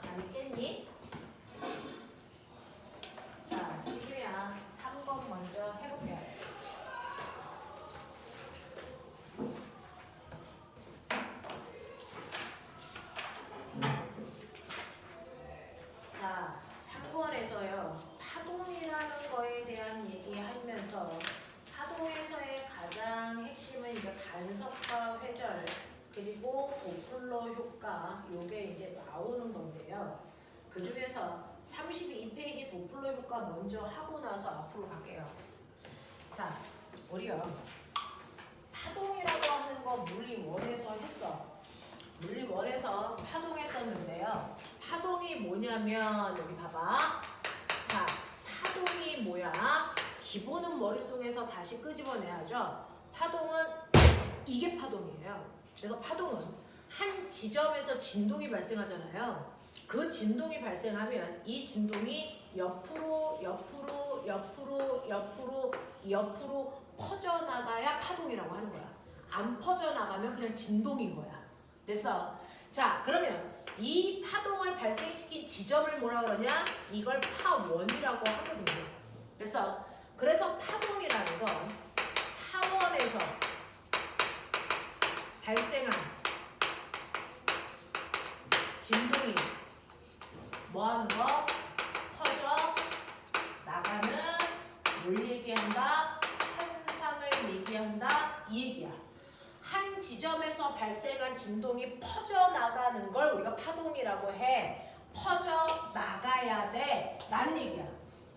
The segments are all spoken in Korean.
잘 있겠니? 자, 시시야 3번 먼저 해볼게요. 자, 3번에서요. 파동이라는 거에 대한 얘기하면서 파동에서의 가장 핵심은 이제 간섭과 회절 그리고 도플러 효과 요게 이제 나오는 건데요. 그 중에서 32페이지 도플러 효과 먼저 하고 나서 앞으로 갈게요. 자, 우리요. 파동이라고 하는 거 물리 1에서 했어. 물리 1에서 파동했었는데요. 파동이 뭐냐면 여기 봐봐. 자, 파동이 뭐야? 기본은 머릿속에서 다시 끄집어내야죠. 파동은 이게 파동이에요. 그래서 파동은 한 지점에서 진동이 발생하잖아요. 그 진동이 발생하면 이 진동이 옆으로 퍼져나가야 파동이라고 하는 거야. 안 퍼져나가면 그냥 진동인 거야. 됐어? 자, 그러면 이 파동을 발생시킨 지점을 뭐라 그러냐? 이걸 파1이라고 하거든요. 됐어? 그래서 파동이라는 건 파원에서 발생한 진동이 뭐하는 거? 퍼져 나가는 뭘 얘기한다? 현상을 얘기한다? 이 얘기야. 한 지점에서 발생한 진동이 퍼져나가는 걸 우리가 파동이라고 해. 퍼져나가야 돼 라는 얘기야.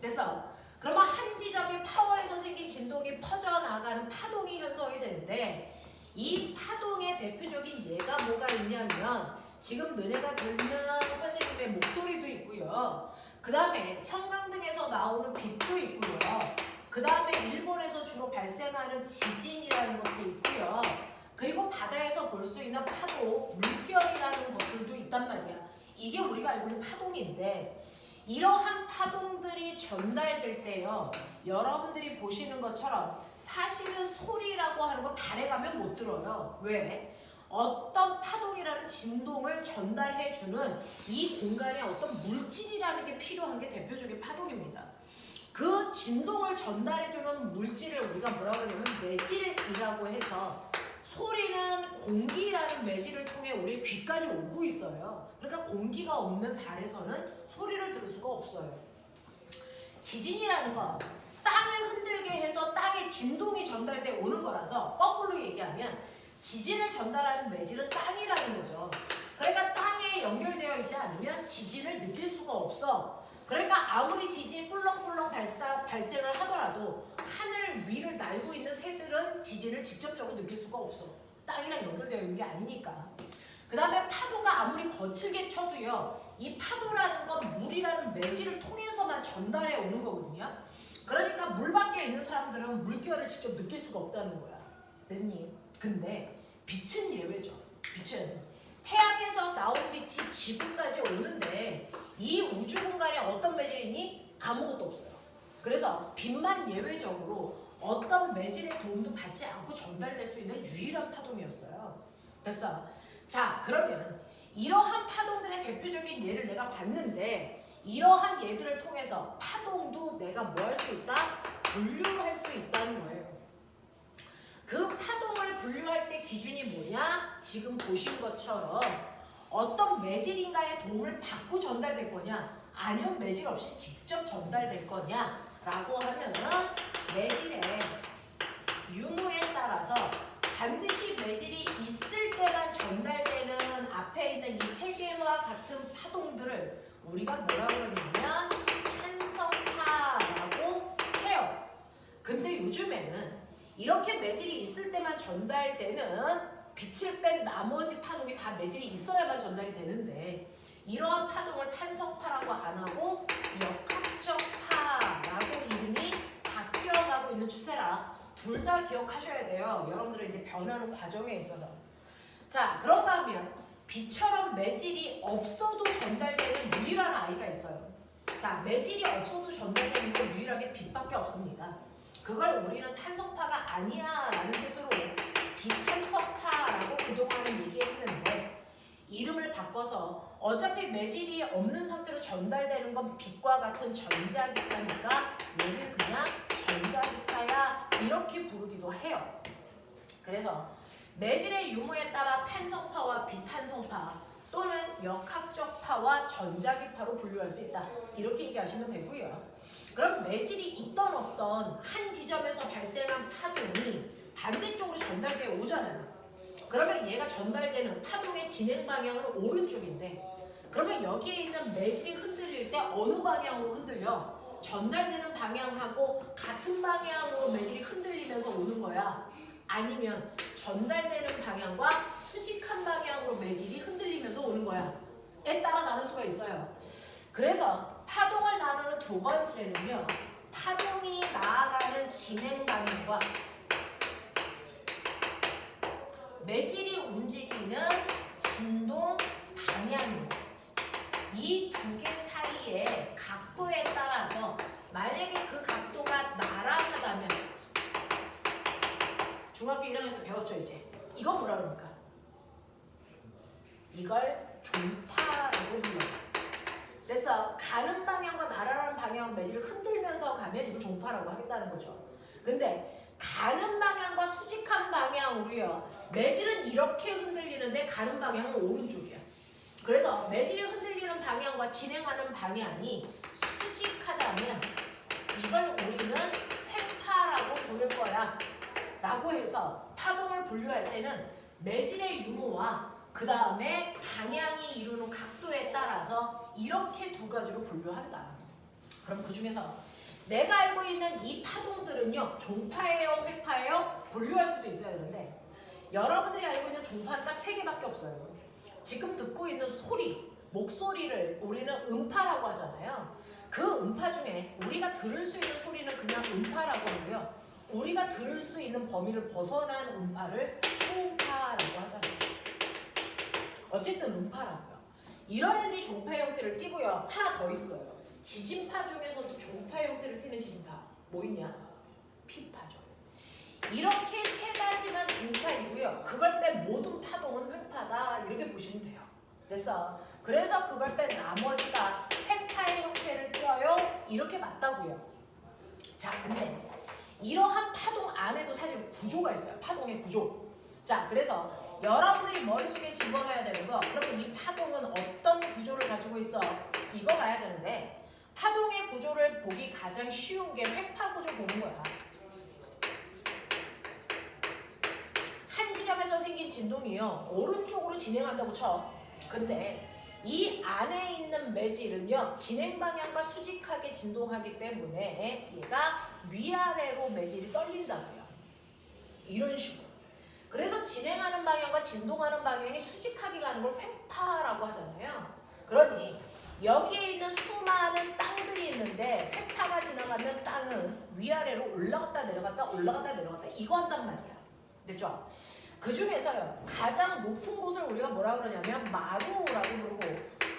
됐어? 그러면 한 지점이 파워에서 생긴 진동이 퍼져나가는 파동이 형성이 되는데 이 파동의 대표적인 예가 뭐가 있냐면 지금 너네가 듣는 선생님의 목소리도 있고요. 그 다음에 형광등에서 나오는 빛도 있고요. 그 다음에 일본에서 주로 발생하는 지진이라는 것도 있고요. 그리고 바다에서 볼 수 있는 파도, 물결이라는 것들도 있단 말이야. 이게 우리가 알고 있는 파동인데 이러한 파동들이 전달될 때요. 여러분들이 보시는 것처럼 사실은 소리라고 하는 거 달에 가면 못 들어요. 왜? 어떤 파동이라는 진동을 전달해주는 이 공간에 어떤 물질이라는 게 필요한 게 대표적인 파동입니다. 그 진동을 전달해주는 물질을 우리가 뭐라고 하냐면 매질이라고 해서 소리는 공기라는 매질을 통해 우리 귀까지 오고 있어요. 그러니까 공기가 없는 달에서는 소리를 들을 수가 없어요. 지진이라는 건 땅을 흔들게 해서 땅에 진동이 전달돼 오는 거라서 거꾸로 얘기하면 지진을 전달하는 매질은 땅이라는 거죠. 그러니까 땅에 연결되어 있지 않으면 지진을 느낄 수가 없어. 그러니까 아무리 지진이 꿀렁꿀렁 발생을 하더라도 하늘 위를 날고 있는 새들은 지진을 직접적으로 느낄 수가 없어. 땅이랑 연결되어 있는 게 아니니까. 그 다음에 파도가 아무리 거칠게 쳐도요. 이 파도라는 건 물이라는 매질을 통해서만 전달해 오는 거거든요. 그러니까 물 밖에 있는 사람들은 물결을 직접 느낄 수가 없다는 거야. 교수님. 근데 빛은 예외죠. 빛은 태양에서 나온 빛이 지구까지 오는데 이 우주 공간에 어떤 매질이니? 아무것도 없어요. 그래서 빛만 예외적으로 어떤 매질의 도움도 받지 않고 전달될 수 있는 유일한 파동이었어요. 됐어? 자, 그러면 이러한 파동들의 대표적인 예를 내가 봤는데 이러한 예들을 통해서 파동도 내가 뭐 할 수 있다? 분류를 할 수 있다는 거예요. 그 파동을 분류할 때 기준이 뭐냐? 지금 보신 것처럼 어떤 매질인가의 도움을 받고 전달될 거냐? 아니면 매질 없이 직접 전달될 거냐? 라고 하면 매질의 유무에 따라서 반드시 매질이 있을 때만 전달되는 앞에 있는 이 세 개와 같은 파동들을 우리가 뭐라고 그러냐면 탄성파라고 해요. 근데 요즘에는 이렇게 매질이 있을 때만 전달되는 빛을 뺀 나머지 파동이 다 매질이 있어야만 전달이 되는데 이러한 파동을 탄성파라고 안 하고 역학적파라고 이름이 바뀌어가고 있는 추세라 둘 다 기억하셔야 돼요. 여러분들은 이제 변하는 과정에 있어서. 자, 그런가 하면 빛처럼 매질이 없어도 전달되는 유일한 아이가 있어요. 자, 매질이 없어도 전달되는 건 유일하게 빛밖에 없습니다. 그걸 우리는 탄성파가 아니야 라는 뜻으로 비탄성파라고 그동안은 얘기했는데 이름을 바꿔서 어차피 매질이 없는 상태로 전달되는 건 빛과 같은 전자기파니까 얘를 그냥 전자기파야 이렇게 부르기도 해요. 그래서 매질의 유무에 따라 탄성파와 비탄성파 또는 역학적 파와 전자기파로 분류할 수 있다. 이렇게 얘기하시면 되고요. 그럼 매질이 있던 없던 한 지점에서 발생한 파동이 반대쪽으로 전달되어 오잖아요. 그러면 얘가 전달되는 파동의 진행 방향은 오른쪽인데 그러면 여기에 있는 매질이 흔들릴 때 어느 방향으로 흔들려? 전달되는 방향하고 같은 방향으로 매질이 흔들리면서 오는 거야? 아니면 전달되는 방향과 수직한 방향으로 매질이 흔들리면서 오는 거야? 에 따라 나눌 수가 있어요. 그래서 파동을 나누는 두 번째는요. 파동이 나아가는 진행 방향과 매질이 움직이는 진동 방향 이 두 개 사이의 각도에 따라서 만약에 그 각도가 나란하다면 중학교 1학년 때 배웠죠 이제. 이건 뭐라 그럽니까? 이걸 종파라고 불러요. 그래서 가는 방향과 날아가는 방향 매질을 흔들면서 가면 이걸 종파라고 하겠다는 거죠. 근데 가는 방향과 수직한 방향으로요. 매질은 이렇게 흔들리는데 가는 방향은 오른쪽이야. 그래서 매질이 흔들리는 방향과 진행하는 방향이 수직하다면 이걸 우리는 횡파라고 부를 거야. 라고 해서 파동을 분류할 때는 매질의 유무와 그 다음에 방향이 이루는 각도에 따라서 이렇게 두 가지로 분류한다. 그럼 그 중에서 내가 알고 있는 이 파동들은요. 종파예요? 횡파예요? 분류할 수도 있어야 되는데 여러분들이 알고 있는 종파는 딱 3개밖에 없어요. 지금 듣고 있는 소리, 목소리를 우리는 음파라고 하잖아요. 그 음파 중에 우리가 들을 수 있는 소리는 그냥 음파라고 하고요. 우리가 들을 수 있는 범위를 벗어난 음파를 초음파라고 하잖아요. 어쨌든 음파라고요. 이런 애들이 종파 형태를 띠고요. 하나 더 있어요. 지진파 중에서도 종파 형태를 띠는 지진파. 뭐 있냐? 피파죠. 이렇게 3가지만 종파이고요. 그걸 뺀 모든 파동은 횡파다. 이렇게 보시면 돼요. 됐어? 그래서 그걸 뺀 나머지가 횡파의 형태를 띄어요. 이렇게 맞다고요. 자, 근데 이러한 파동 안에도 사실 구조가 있어요. 파동의 구조. 자, 그래서 여러분들이 머릿속에 집어넣어야 되는 거 그러면 이 파동은 어떤 구조를 가지고 있어? 이거 봐야 되는데 파동의 구조를 보기 가장 쉬운 게 횡파 구조 보는 거야. 한 지점에서 생긴 진동이요. 오른쪽으로 진행한다고 쳐. 근데 이 안에 있는 매질은요. 진행 방향과 수직하게 진동하기 때문에 얘가 위아래로 매질이 떨린다고요. 이런 식으로. 그래서 진행하는 방향과 진동하는 방향이 수직하게 가는 걸 횡파라고 하잖아요. 그러니 여기에 있는 수많은 땅들이 있는데 횡파가 지나가면 땅은 위아래로 올라갔다 내려갔다 올라갔다 내려갔다 이거 한단 말이야. 됐죠? 그 중에서요. 가장 높은 곳을 우리가 뭐라 그러냐면 마루라고 부르고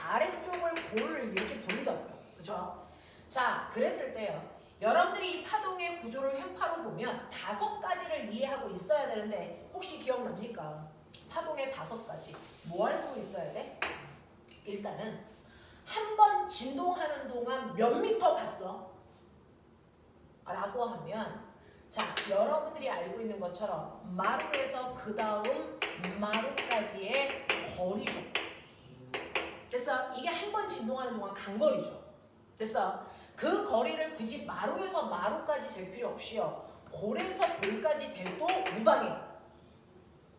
아래쪽을 골 이렇게 부른다고요. 그죠? 자, 그랬을 때요. 여러분들이 이 파동의 구조를 횡파로 보면 5가지를 이해하고 있어야 되는데 혹시 기억납니까? 파동의 5가지. 뭐 알고 있어야 돼? 일단은 한 번 진동하는 동안 몇 미터 갔어? 라고 하면 자, 여러분들이 알고 있는 것처럼 마루에서 그 다음 마루까지의 거리죠. 그래서 이게 한 번 진동하는 동안 간 거리죠. 그래서 그 거리를 굳이 마루에서 마루까지 잴 필요 없이요. 골에서 골까지 돼도 무방해요.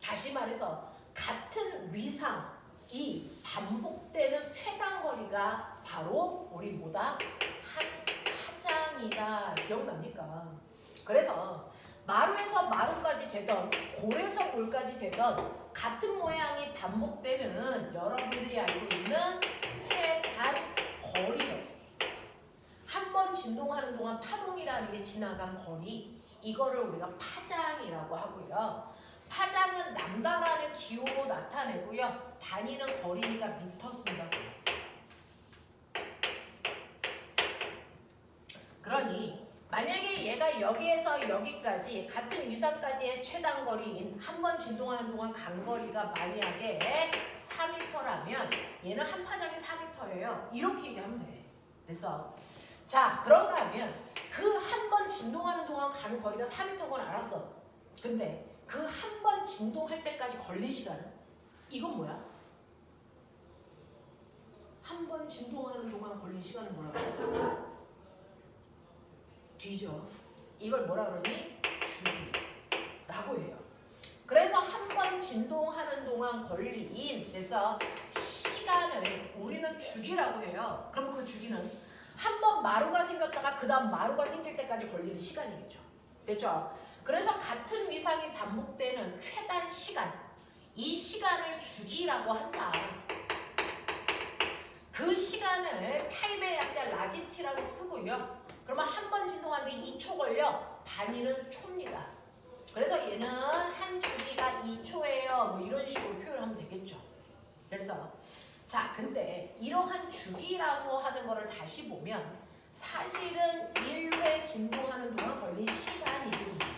다시 말해서 같은 위상이 반복되는 최단 거리가 바로 우리 뭐다? 한 파장이다. 기억납니까? 그래서 마루에서 마루까지 재던 골에서 골까지 재던 같은 모양이 반복되는 여러분들이 알고 있는 최단 거리예요. 한 번 진동하는 동안 파동이라는 게 지나간 거리 이거를 우리가 파장이라고 하고요. 파장은 남다라는 기호로 나타내고요. 다니는 거리니까 미터 쓴다고. 그러니 만약에 얘가 그러니까 여기에서 여기까지 같은 위상까지의 최단 거리인 한 번 진동하는 동안 간 거리가 만약에 4m라면 얘는 한 파장이 4m예요. 이렇게 얘기하면 돼. 됐어. 자, 그런가 하면 그 한 번 진동하는 동안 간 거리가 4m인 건 알았어. 근데 그 한 번 진동할 때까지 걸린 시간은? 이건 뭐야? 한 번 진동하는 동안 걸린 시간은 뭐라고 해? 뒤져. 이걸 뭐라 그러니? 주기라고 해요. 그래서 한 번 진동하는 동안 걸린 그래서 시간을 우리는 주기라고 해요. 그럼 그 주기는 한 번 마루가 생겼다가 그 다음 마루가 생길 때까지 걸리는 시간이겠죠. 됐죠? 그래서 같은 위상이 반복되는 최단 시간, 이 시간을 주기라고 한다. 그 시간을 타임의 약자 라지티라고 쓰고요. 그러면 한 번 진동하는데 2초 걸려. 단위는 초입니다. 그래서 얘는 한 주기가 2초예요. 뭐 이런 식으로 표현하면 되겠죠. 됐어. 자, 근데 이러한 주기라고 하는 거를 다시 보면 사실은 1회 진동하는 동안 걸린 시간이거든요.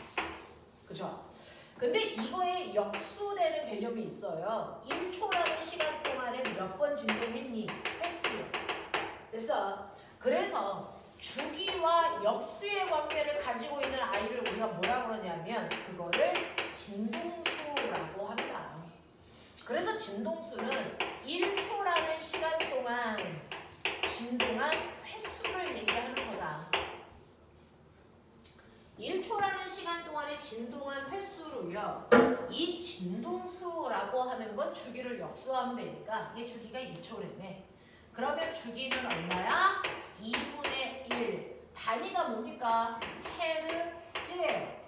그죠? 근데 이거에 역수되는 개념이 있어요. 1초라는 시간 동안에 몇 번 진동했니? 횟수요. 됐어. 그래서 주기와 역수의 관계를 가지고 있는 아이를 우리가 뭐라 그러냐면 그거를 진동수라고 한다. 그래서 진동수는 1초라는 시간 동안 진동한 횟수를 얘기하는 거다. 1초라는 시간 동안에 진동한 횟수로요. 이 진동수라고 하는 건 주기를 역수하면 되니까 이 주기가 2초래매. 그러면 주기는 얼마야? 2분의 1. 단위가 뭡니까? 헤르츠예요.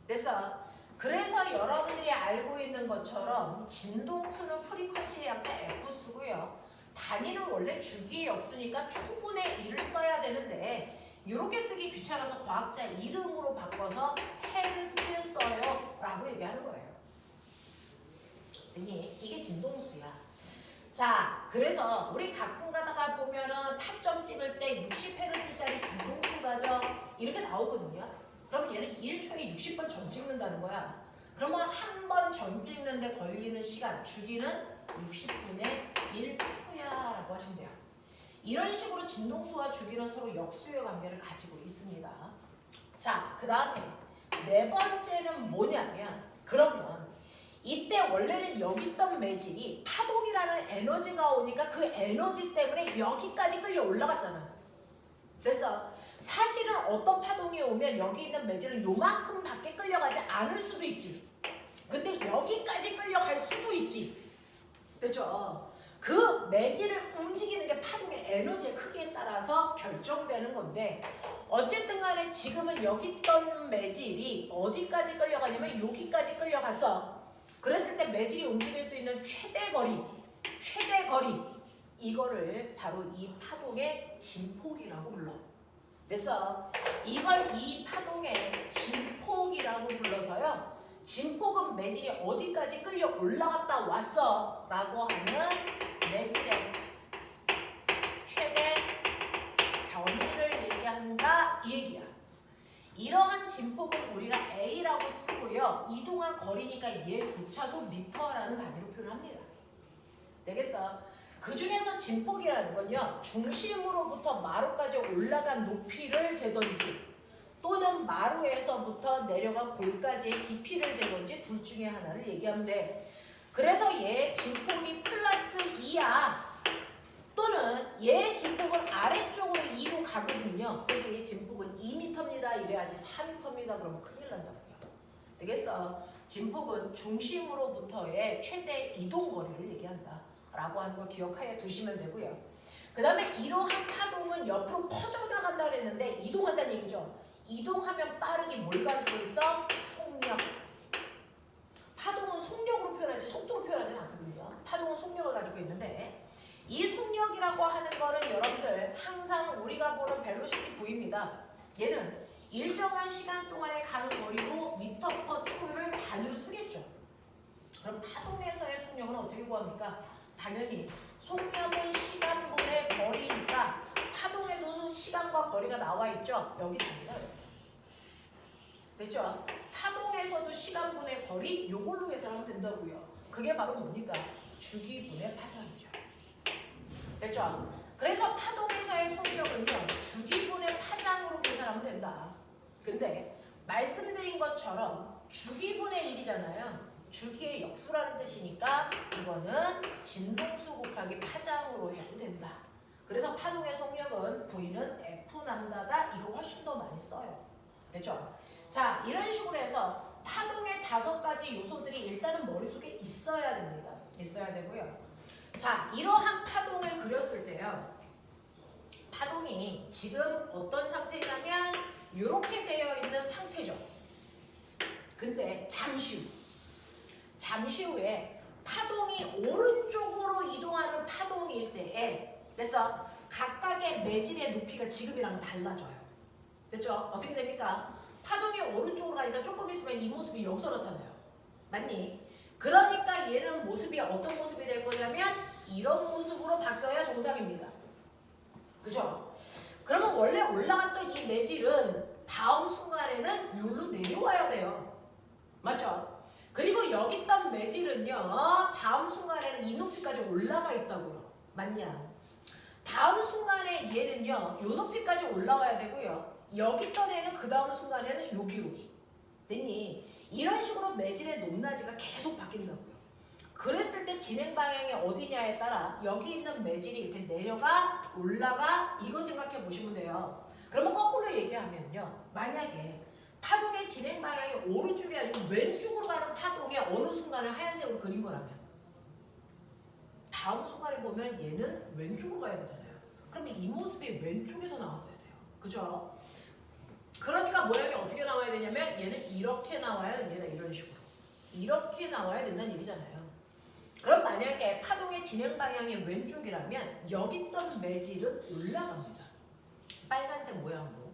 됐어? 그래서 여러분들이 알고 있는 것처럼 진동수는 프리퀀시의 약자 F수고요. 단위는 원래 주기 역수니까 초분의 1을 써야 되는데 이렇게 쓰기 귀찮아서 과학자 이름으로 바꿔서 헤르츠 써요 라고 얘기하는 거예요. 이게 진동수야. 자, 그래서 우리 가끔 가다가 보면은 타점 찍을 때 60Hz짜리 진동수 가죠? 이렇게 나오거든요. 그러면 얘는 1초에 60번 점 찍는다는 거야. 그러면 한 번 점 찍는데 걸리는 시간, 주기는 60분의 1초야 라고 하시면 돼요. 이런 식으로 진동수와 주기는 서로 역수의 관계를 가지고 있습니다. 자, 그 다음에 네 번째는 뭐냐면 그러면 이때 원래는 여기 있던 매질이 파동이라는 에너지가 오니까 그 에너지 때문에 여기까지 끌려 올라갔잖아. 그래서 사실은 어떤 파동이 오면 여기 있는 매질은 요만큼 밖에 끌려가지 않을 수도 있지. 근데 여기까지 끌려갈 수도 있지. 그렇죠? 그 매질을 움직이는 게 파동의 에너지의 크기에 따라서 결정되는 건데 어쨌든 간에 지금은 여기 있던 매질이 어디까지 끌려가냐면 여기까지 끌려가서 그랬을 때 매질이 움직일 수 있는 최대 거리 이거를 바로 이 파동의 진폭이라고 불러. 그래서 이걸 이 파동의 진폭이라고 불러서요. 진폭은 매질이 어디까지 끌려 올라갔다 왔어 라고 하는 매질의 최대 변이를 얘기한다 이 얘기야. 이러한 진폭은 우리가 A라고 쓰고요. 이동한 거리니까 얘조차도 미터라는 단위로 표현합니다. 되겠어? 그 중에서 진폭이라는 건요. 중심으로부터 마루까지 올라간 높이를 재던지 또는 마루에서부터 내려간 골까지의 깊이를 재던지 둘 중에 하나를 얘기하면 돼. 그래서 얘 진폭이 플러스 2야. 또는 얘 진폭은 아래쪽으로 2로 가거든요. 그래서 얘 진폭은 2m입니다. 이래야지 4m입니다. 그러면 큰일 난다고요. 되겠어? 진폭은 중심으로부터의 최대 이동 거리를 얘기한다. 라고 하는 거 기억하여 두시면 되고요. 그 다음에 이러한 파동은 옆으로 퍼져나간다 그랬는데 이동한다는 얘기죠. 이동하면 빠르게 뭘 가지고 있어? 속력. 파동은 속력으로 표현하지 속도로 표현하지는 않거든요. 파동은 속력을 가지고 있는데 이 속력이라고 하는 거는 여러분들 항상 우리가 보는 벨로시티 V입니다. 얘는 일정한 시간 동안의 간 거리로 미터 퍼 초를 단위로 쓰겠죠. 그럼 파동에서의 속력은 어떻게 구합니까? 당연히 속력은 시간분의 거리니까 파동에도 시간과 거리가 나와 있죠. 여기 있습니다. 됐죠? 파동에서도 시간분의 거리 요걸로 계산하면 된다고요. 그게 바로 뭡니까? 주기분의 파장이죠. 됐죠? 그래서 파동에서의 속력은요, 주기분의 파장으로 계산하면 된다. 근데 말씀드린 것처럼 주기분의 1이잖아요. 주기의 역수라는 뜻이니까 이거는 진동수 곱하기 파장으로 해도 된다. 그래서 파동의 속력은 V는 F 남다다 이거 훨씬 더 많이 써요. 됐죠? 자, 이런 식으로 해서 파동의 5가지 요소들이 일단은 머릿속에 있어야 됩니다. 있어야 되고요. 자, 이러한 파동을 그렸을 때요. 파동이 지금 어떤 상태냐면 이렇게 되어 있는 상태죠. 근데 잠시 후에 파동이 오른쪽으로 이동하는 파동일 때에 그래서 각각의 매질의 높이가 지금이랑 달라져요. 됐죠? 어떻게 됩니까? 파동이 오른쪽으로 가니까 조금 있으면 이 모습이 여기서 나타나요. 맞니? 그러니까 얘는 모습이 어떤 모습이 될 거냐면 이런 모습으로 바뀌어야 정상입니다. 그죠? 그러면 원래 올라갔던 이 매질은 다음 순간에는 여기로 내려와야 돼요. 맞죠? 그리고 여기 있던 매질은요, 다음 순간에는 이 높이까지 올라가 있다고요. 맞냐? 다음 순간에 얘는요, 요 높이까지 올라와야 되고요. 여기 있던 애는 그 다음 순간에는 여기로. 됐니? 이런 식으로 매질의 높낮이가 계속 바뀐다고요. 그랬을 때 진행 방향이 어디냐에 따라 여기 있는 매질이 이렇게 내려가, 올라가, 이거 생각해 보시면 돼요. 그러면 거꾸로 얘기하면요. 만약에 파동의 진행 방향이 오른쪽이 아니고 왼쪽으로 가는 파동의 어느 순간을 하얀색으로 그린 거라면 다음 순간에 보면 얘는 왼쪽으로 가야 되잖아요. 그러면 이 모습이 왼쪽에서 나왔어야 돼요. 그죠? 그러니까 모양이 어떻게 나와야 되냐면 얘는 이렇게 나와야 됩니다. 이런 식으로. 이렇게 나와야 된다는 얘기잖아요. 그럼 만약에 파동의 진행 방향이 왼쪽이라면 여기 있던 매질은 올라갑니다. 빨간색 모양으로.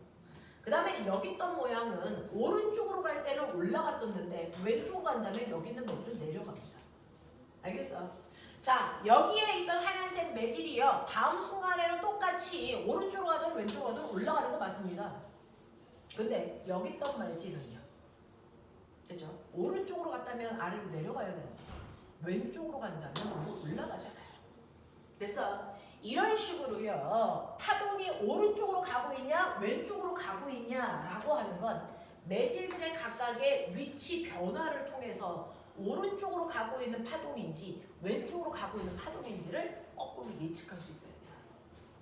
그 다음에 여기 있던 모양은 오른쪽으로 갈 때는 올라갔었는데 왼쪽으로 간다면 여기 있는 매질은 내려갑니다. 알겠어? 자, 여기에 있던 하얀색 매질이요. 다음 순간에는 똑같이 오른쪽으로 가든 왼쪽으로 가든 올라가는 거 맞습니다. 근데 여기 있던 매질은요. 됐죠? 오른쪽으로 갔다면 아래로 내려가야 됩니다. 왼쪽으로 간다면 올라가잖아요. 그래서 이런 식으로요. 파동이 오른쪽으로 가고 있냐 왼쪽으로 가고 있냐라고 하는 건 매질들의 각각의 위치 변화를 통해서 오른쪽으로 가고 있는 파동인지 왼쪽으로 가고 있는 파동인지를 거꾸로 예측할 수 있어야 돼요.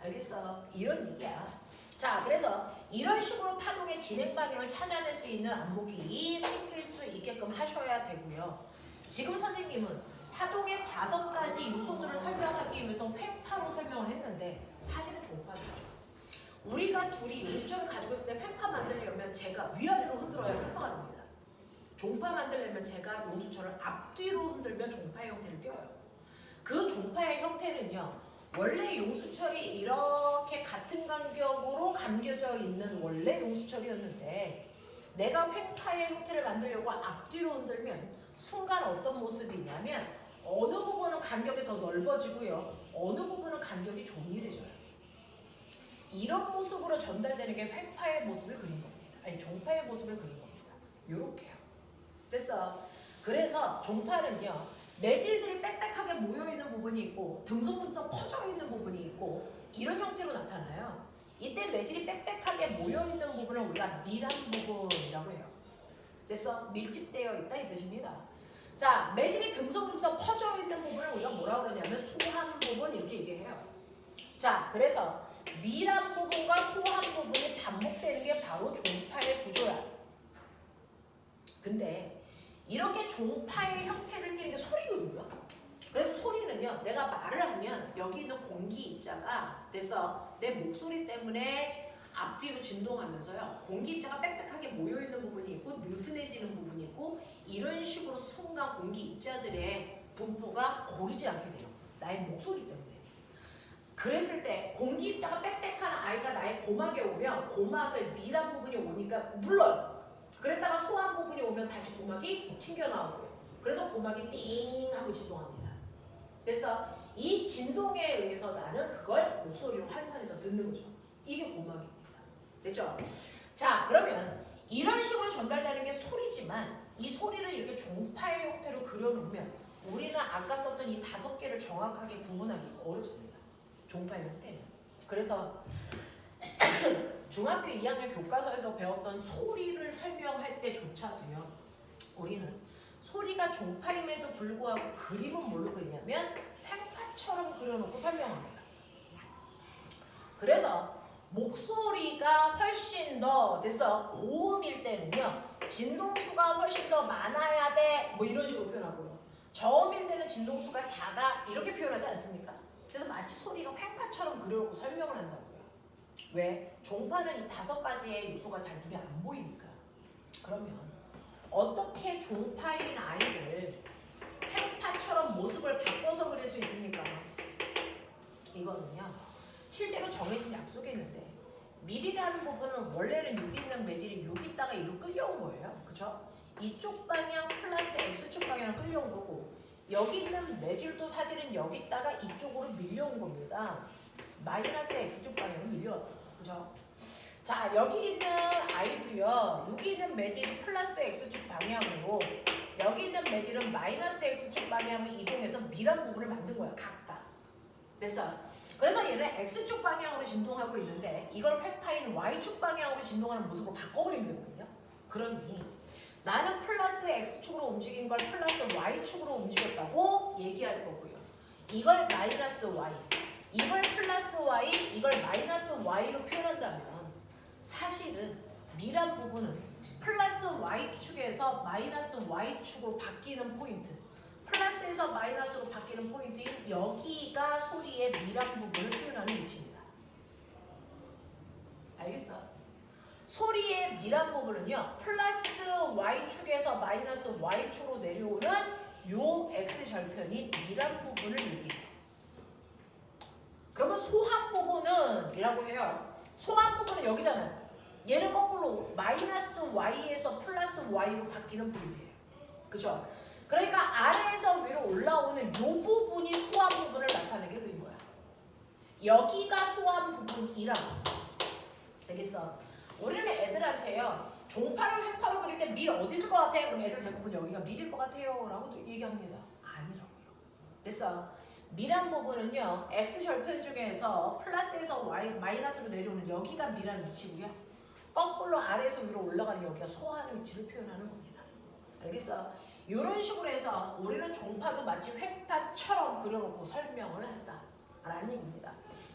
알겠어? 이런 얘기야. 자, 그래서 이런 식으로 파동의 진행 방향을 찾아낼 수 있는 안목이 생길 수 있게끔 하셔야 되고요. 지금 선생님은 파동의 5가지 요소들을 설명하기 위해서 횡파로 설명을 했는데 사실은 종파죠. 우리가 둘이 용수철을 가지고 있을 때 횡파 만들려면 제가 위아래로 흔들어야 횡파가 됩니다. 종파 만들려면 제가 용수철을 앞뒤로 흔들면 종파의 형태를 띄어요. 그 종파의 형태는요. 원래 용수철이 이렇게 같은 간격으로 감겨져 있는 원래 용수철이었는데 내가 횡파의 형태를 만들려고 앞뒤로 흔들면 순간 어떤 모습이냐면 어느 부분은 간격이 더 넓어지고요. 어느 부분은 간격이 조밀해져요. 이런 모습으로 전달되는 게 횡파의 모습을 그린 겁니다. 아니 종파의 모습을 그린 겁니다. 요렇게요. 됐어? 그래서 종파는요. 매질들이 빽빽하게 모여있는 부분이 있고 듬성듬성 퍼져있는 부분이 있고 이런 형태로 나타나요. 이때 매질이 빽빽하게 모여있는 부분을 우리가 밀한 부분이라고 해요. 됐어? 밀집되어 있다 이 뜻입니다. 자, 매질이 듬성듬성 퍼져있는 부분을 우리가 뭐라고 그러냐면 소한 부분 이렇게 얘기해요. 자, 그래서 밀한 부분과 소한 부분이 반복되는 게 바로 종파의 구조야. 근데 이렇게 종파의 형태를 띠는 게 소리거든요. 그래서 소리는요. 내가 말을 하면 여기 있는 공기 입자가 됐어. 내 목소리 때문에 앞뒤로 진동하면서요. 공기 입자가 빽빽하게 모여있는 부분이 있고 느슨해지는 부분이 있고 이런 식으로 순간 공기 입자들의 분포가 고르지 않게 돼요. 나의 목소리 때문에. 그랬을 때 공기 입자가 빽빽한 아이가 나의 고막에 오면 고막을 밀한 부분이 오니까 눌러요. 그랬다가 소한 부분이 오면 다시 고막이 튕겨나오고요. 그래서 고막이 띵 하고 진동합니다. 그래서 이 진동에 의해서 나는 그걸 목소리로 환산해서 듣는 거죠. 이게 고막입니다. 됐죠? 자, 그러면 이런 식으로 전달되는 게 소리지만 이 소리를 이렇게 종파의 형태로 그려놓으면 우리는 아까 썼던 이 5개를 정확하게 구분하기 어렵습니다. 종파의 형태는. 그래서 중학교 2학년 교과서에서 배웠던 소리를 설명할 때조차도요. 우리는 소리가 종파임에도 불구하고 그림은 뭘로 그리냐면 팽파처럼 그려놓고 설명합니다. 그래서 목소리가 훨씬 더 됐어. 고음일 때는요. 진동수가 훨씬 더 많아야 돼. 뭐 이런 식으로 표현하고요. 저음일 때는 진동수가 작아. 이렇게 표현하지 않습니까? 그래서 마치 소리가 팽파처럼 그려놓고 설명을 한다고요. 왜? 종파는 이 5가지의 요소가 잘 눈에 안 보이니까. 그러면 어떻게 종파인 아이를 팽파처럼 모습을 바꿔서 그릴 수 있습니까? 이거는요. 실제로 정해진 약속이 있는데 밀이라는 부분은 원래는 여기 있는 매질이 여기 있다가 이리로 끌려온 거예요. 그쵸? 이쪽 방향 플러스 X축 방향을 끌려온 거고 여기 있는 매질도 사실은 여기 있다가 이쪽으로 밀려온 겁니다. 마이너스 X축 방향으로 밀려왔다. 그죠? 자, 여기 있는 아이도요. 여기 있는 매질이 플러스 X축 방향으로 여기 있는 매질은 마이너스 X축 방향으로 이동해서 밀한 부분을 만든 거야. 각각. 됐어? 그래서 얘는 X축 방향으로 진동하고 있는데 이걸 팽파인 Y축 방향으로 진동하는 모습으로 바꿔버리면 되거든요. 그러니 나는 플러스 X축으로 움직인 걸 플러스 Y축으로 움직였다고 얘기할 거고요. 이걸 마이너스 Y, 이걸 플러스 Y, 이걸 마이너스 Y로 표현한다면 사실은 밀한 부분은 플러스 Y축에서 마이너스 Y축으로 바뀌는 포인트, 플러스에서 마이너스로 바뀌는 포인트인 여기가 소리의 밀한 부분을 표현하는 위치입니다. 알겠어? 소리의 밀한 부분은요. 플러스 Y축에서 마이너스 Y축으로 내려오는 요 X절편이 밀한 부분을 얘기해요. 그러면 소한 부분은 이라고 해요. 소한 부분은 여기잖아요. 얘는 거꾸로 마이너스 Y에서 플러스 Y로 바뀌는 포인트예요. 그죠? 그러니까 아래에서 위로 올라오는 이 부분이 소한 부분을 나타내게 그린 거야. 여기가 소한 부분이라고. 되겠어? 우리는 애들한테요. 종파로 횡파로 그릴 때 밀 어디 있을 것 같아? 그럼 애들 대부분 여기가 밀일 것 같아요. 라고 얘기합니다. 아니라고요. 됐어? 밀한 부분은요. X절편 중에서 플러스에서 Y, 마이너스로 내려오는 여기가 밀한 위치고요. 거꾸로 아래에서 위로 올라가는 여기가 소하는 위치를 표현하는 겁니다. 알겠어? 이런 식으로 해서 우리는 종파도 마치 횡파처럼 그려놓고 설명을 한다라는 얘기입니다.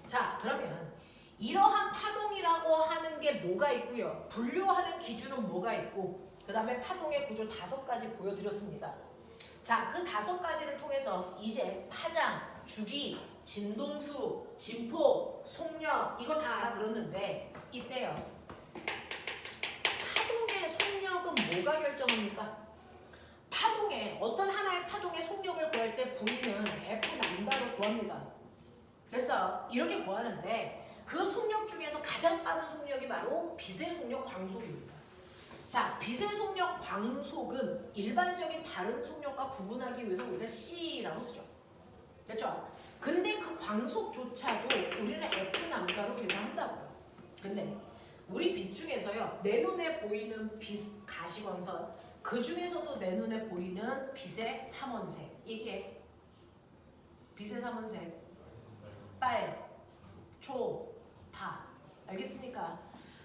자, 그러면 이러한 파동이라고 하는 게 뭐가 있고요. 분류하는 기준은 뭐가 있고 그 다음에 파동의 구조 5가지 보여드렸습니다. 자, 그 5가지를 통해서 이제 파장, 주기, 진동수, 진폭, 속력 이거 다 알아들었는데 이때요. 파동의 속력은 뭐가 결정합니까? 파동에 어떤 하나의 파동의 속력을 구할 때 V는 F 남다로 구합니다. 됐어? 이렇게 구하는데 그 속력 중에서 가장 빠른 속력이 바로 빛의 속력 광속입니다. 자, 빛의 속력 광속은 일반적인 다른 속력과 구분하기 위해서 우리가 C라고 쓰죠. 됐죠? 근데 그 광속조차도 우리는 F 남다로 계산한다고요. 근데 우리 빛 중에서요. 내 눈에 보이는 빛 가시광선 그 중에서도 내 눈에 보이는 빛의 삼원색 얘기해. 빛의 삼원색 빨, 초, 파 알겠습니까?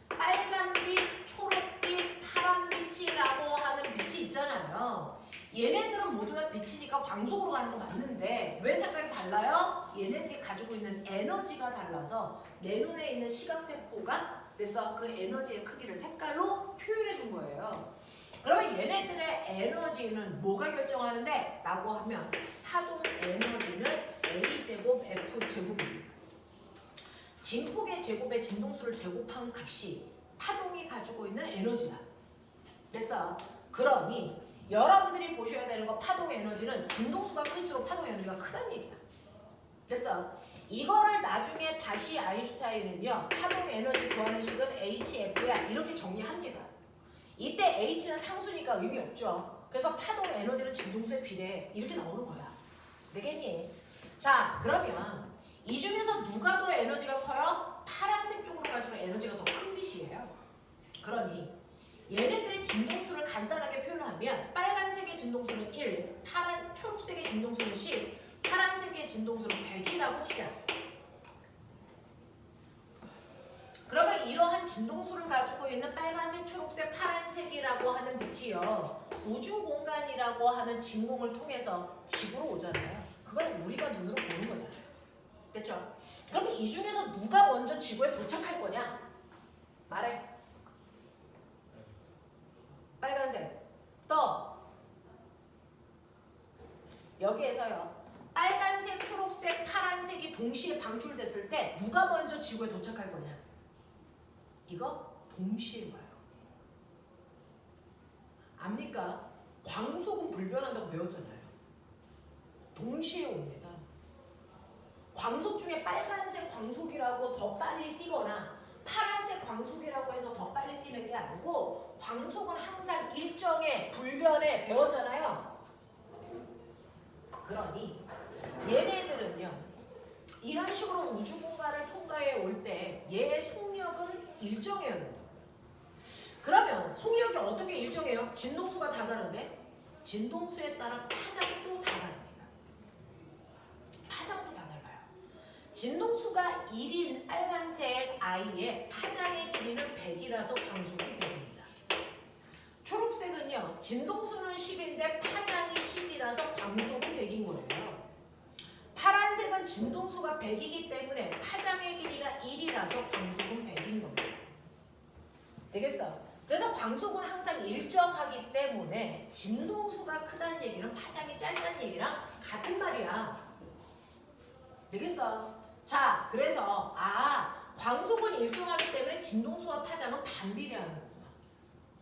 빨간빛, 초록빛, 파란빛이라고 하는 빛이 있잖아요. 얘네들은 모두 다 빛이니까 광속으로 가는 거 맞는데 왜 색깔이 달라요? 얘네들이 가지고 있는 에너지가 달라서 내 눈에 있는 시각세포가 그래서 그 에너지의 크기를 색깔로 표현해 준 거예요. 그러면 얘네들의 에너지는 뭐가 결정하는데? 라고 하면 파동 에너지는 A제곱 F제곱입니다. 진폭의 제곱에 진동수를 제곱한 값이 파동이 가지고 있는 에너지다. 됐어? 그러니 여러분들이 보셔야 되는 건 파동 에너지는 진동수가 클수록 파동 에너지가 크다는 얘기야. 됐어? 이거를 나중에 다시 아인슈타인은요. 파동 에너지 구하는 식은 HF야. 이렇게 정리합니다. 이때 H는 상수니까 의미 없죠. 그래서 파동 에너지는 진동수에 비례해. 이렇게 나오는 거야. 되겠니? 자, 그러면 이 중에서 누가 더 에너지가 커요? 파란색 쪽으로 갈수록 에너지가 더 큰 빛이에요. 그러니 얘네들의 진동수를 간단하게 표현하면 빨간색의 진동수는 1, 초록색의 진동수는 10, 파란색의 진동수는 100이라고 치자. 그러면 이러한 진동수를 가지고 있는 빨간색, 초록색, 파란색이라고 하는 빛이요. 우주 공간이라고 하는 진공을 통해서 지구로 오잖아요. 그걸 우리가 눈으로 보는 거잖아요. 됐죠? 그러면 이 중에서 누가 먼저 지구에 도착할 거냐? 말해. 빨간색. 또 여기에서요. 빨간색, 초록색, 파란색이 동시에 방출됐을 때 누가 먼저 지구에 도착할 거냐? 이거 동시에 와요. 압니까? 광속은 불변한다고 배웠잖아요. 동시에 옵니다. 광속 중에 빨간색 광속이라고 더 빨리 뛰거나 파란색 광속이라고 해서 더 빨리 뛰는 게 아니고 광속은 항상 일정의 불변에 배웠잖아요. 그러니 얘네들은요. 이런 식으로 우주 공간을 통과해 올 때 얘의 속력은 일정해요. 그러면 속력이 어떻게 일정해요? 진동수가 다 다른데 진동수에 따라 파장도 다 다릅니다. 파장도 다 달라요. 진동수가 1인 빨간색 아이의 파장의 길이는 100이라서 광속이 100입니다. 초록색은요. 진동수는 10인데 파장이 10이라서 광속은 100인 거예요. 파란색은 진동수가 100이기 때문에 파장의 길이가 1이라서 광속은 100인 겁니다. 되겠어? 그래서 광속은 항상 일정하기 때문에 진동수가 크다는 얘기는 파장이 짧다는 얘기랑 같은 말이야. 되겠어? 자, 그래서 광속은 일정하기 때문에 진동수와 파장은 반비례하는구나.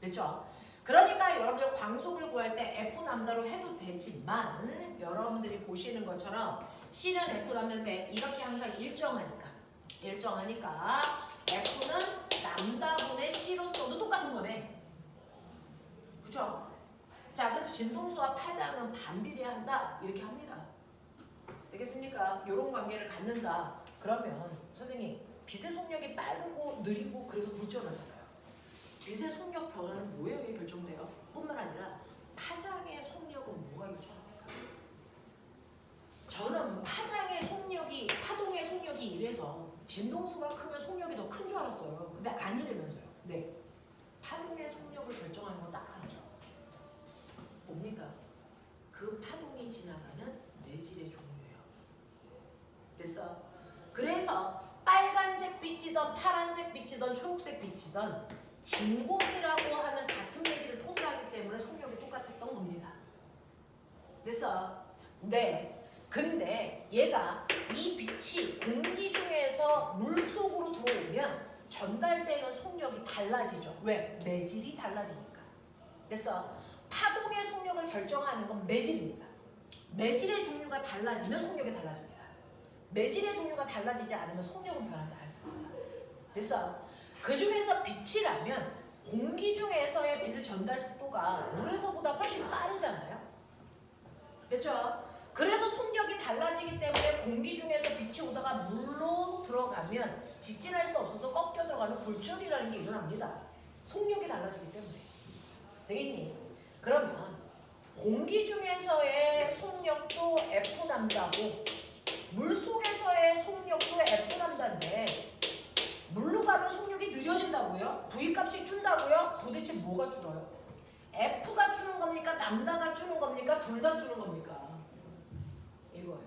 됐죠? 그러니까 여러분들 광속을 구할 때 F 남다로 해도 되지만 여러분들이 보시는 것처럼 C는 F 남다인데 이 값이 항상 일정하니까 F는 남다분의 C로 써도 똑같은 거네. 그쵸? 자, 그래서 진동수와 파장은 반비례한다 이렇게 합니다. 되겠습니까? 이런 관계를 갖는다. 그러면 선생님 빛의 속력이 빠르고 느리고 그래서 불전하잖아요. 빛의 속력 변화는 뭐에 의해 결정돼요? 뿐만 아니라 파장의 속력은 뭐가 결정합니까? 저는 파장의 속력이 파동의 속력이 이래서 진동수가 크면 속력이 더 큰 줄 알았어요. 근데 아니라면서요. 네, 파동의 속력을 결정하는 건 딱 하나죠. 뭡니까? 그 파동이 지나가는 내질의 종류예요. 됐어? 그래서 빨간색 빛이든 파란색 빛이든 초록색 빛이든 진공이라고 하는 같은 매질을 통과하기 때문에 속력이 똑같았던 겁니다. 됐어? 네. 근데 얘가 이 빛이 공기 중에서 물속으로 들어오면 전달되는 속력이 달라지죠. 왜? 매질이 달라지니까. 됐어? 파동의 속력을 결정하는 건 매질입니다. 매질의 종류가 달라지면 속력이 달라집니다. 매질의 종류가 달라지지 않으면 속력은 변하지 않습니다. 됐어? 그 중에서 빛이라면 공기 중에서의 빛의 전달 속도가 물에서보다 훨씬 빠르잖아요. 됐죠? 그래서 속력이 달라지기 때문에 공기 중에서 빛이 오다가 물로 들어가면 직진할 수 없어서 꺾여 들어가는 굴절이라는 게 일어납니다. 속력이 달라지기 때문에. 되겠니? 그러면 공기 중에서의 속력도 F 남다고 물속에서의 속력도 F 남다인데 물로 가면 속력이 느려진다고요? V값이 준다고요? 도대체 뭐가 줄어요? F가 주는 겁니까? 남다가 주는 겁니까? 둘 다 주는 겁니까? 이거예요.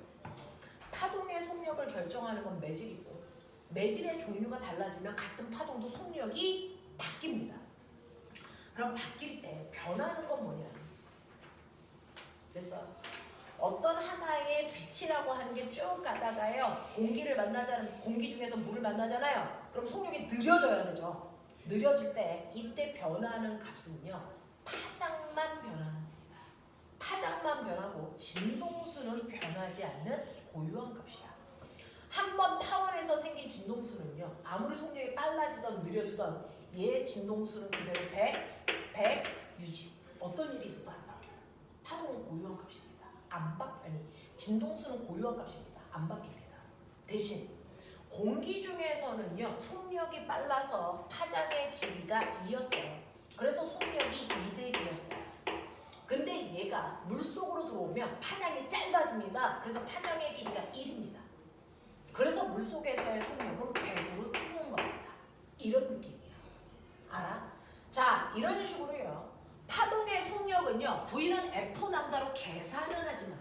파동의 속력을 결정하는 건 매질이고 매질의 종류가 달라지면 같은 파동도 속력이 바뀝니다. 그럼 바뀔 때 변하는 건 뭐냐? 됐어? 어떤 하나의 빛이라고 하는 게 쭉 가다가요. 공기를 만나자는 공기 중에서 물을 만나잖아요. 그럼 속력이 느려져야 되죠. 느려질 때 이때 변하는 값은요. 파장만 변하는 겁니다. 파장만 변하고 진동수는 변하지 않는 고유한 값이야. 한번 파원에서 생긴 진동수는요. 아무리 속력이 빨라지던 느려지던 얘 진동수는 그대로 100 유지. 어떤 일이 있어도 안 바뀌어요. 파동은 고유한 값입니다. 진동수는 고유한 값입니다. 안 바뀝니다. 대신 공기 중에서는요. 속력이 빨라서 파장의 길이가 2였어요. 그래서 속력이 200이었어요. 근데 얘가 물속으로 들어오면 파장이 짧아집니다. 그래서 파장의 길이가 1입니다. 그래서 물속에서의 속력은 100으로 줄는 겁니다. 이런 느낌이야. 알아? 자, 이런 식으로요. 파동의 속력은요. V는 F 남다로 계산을 하지만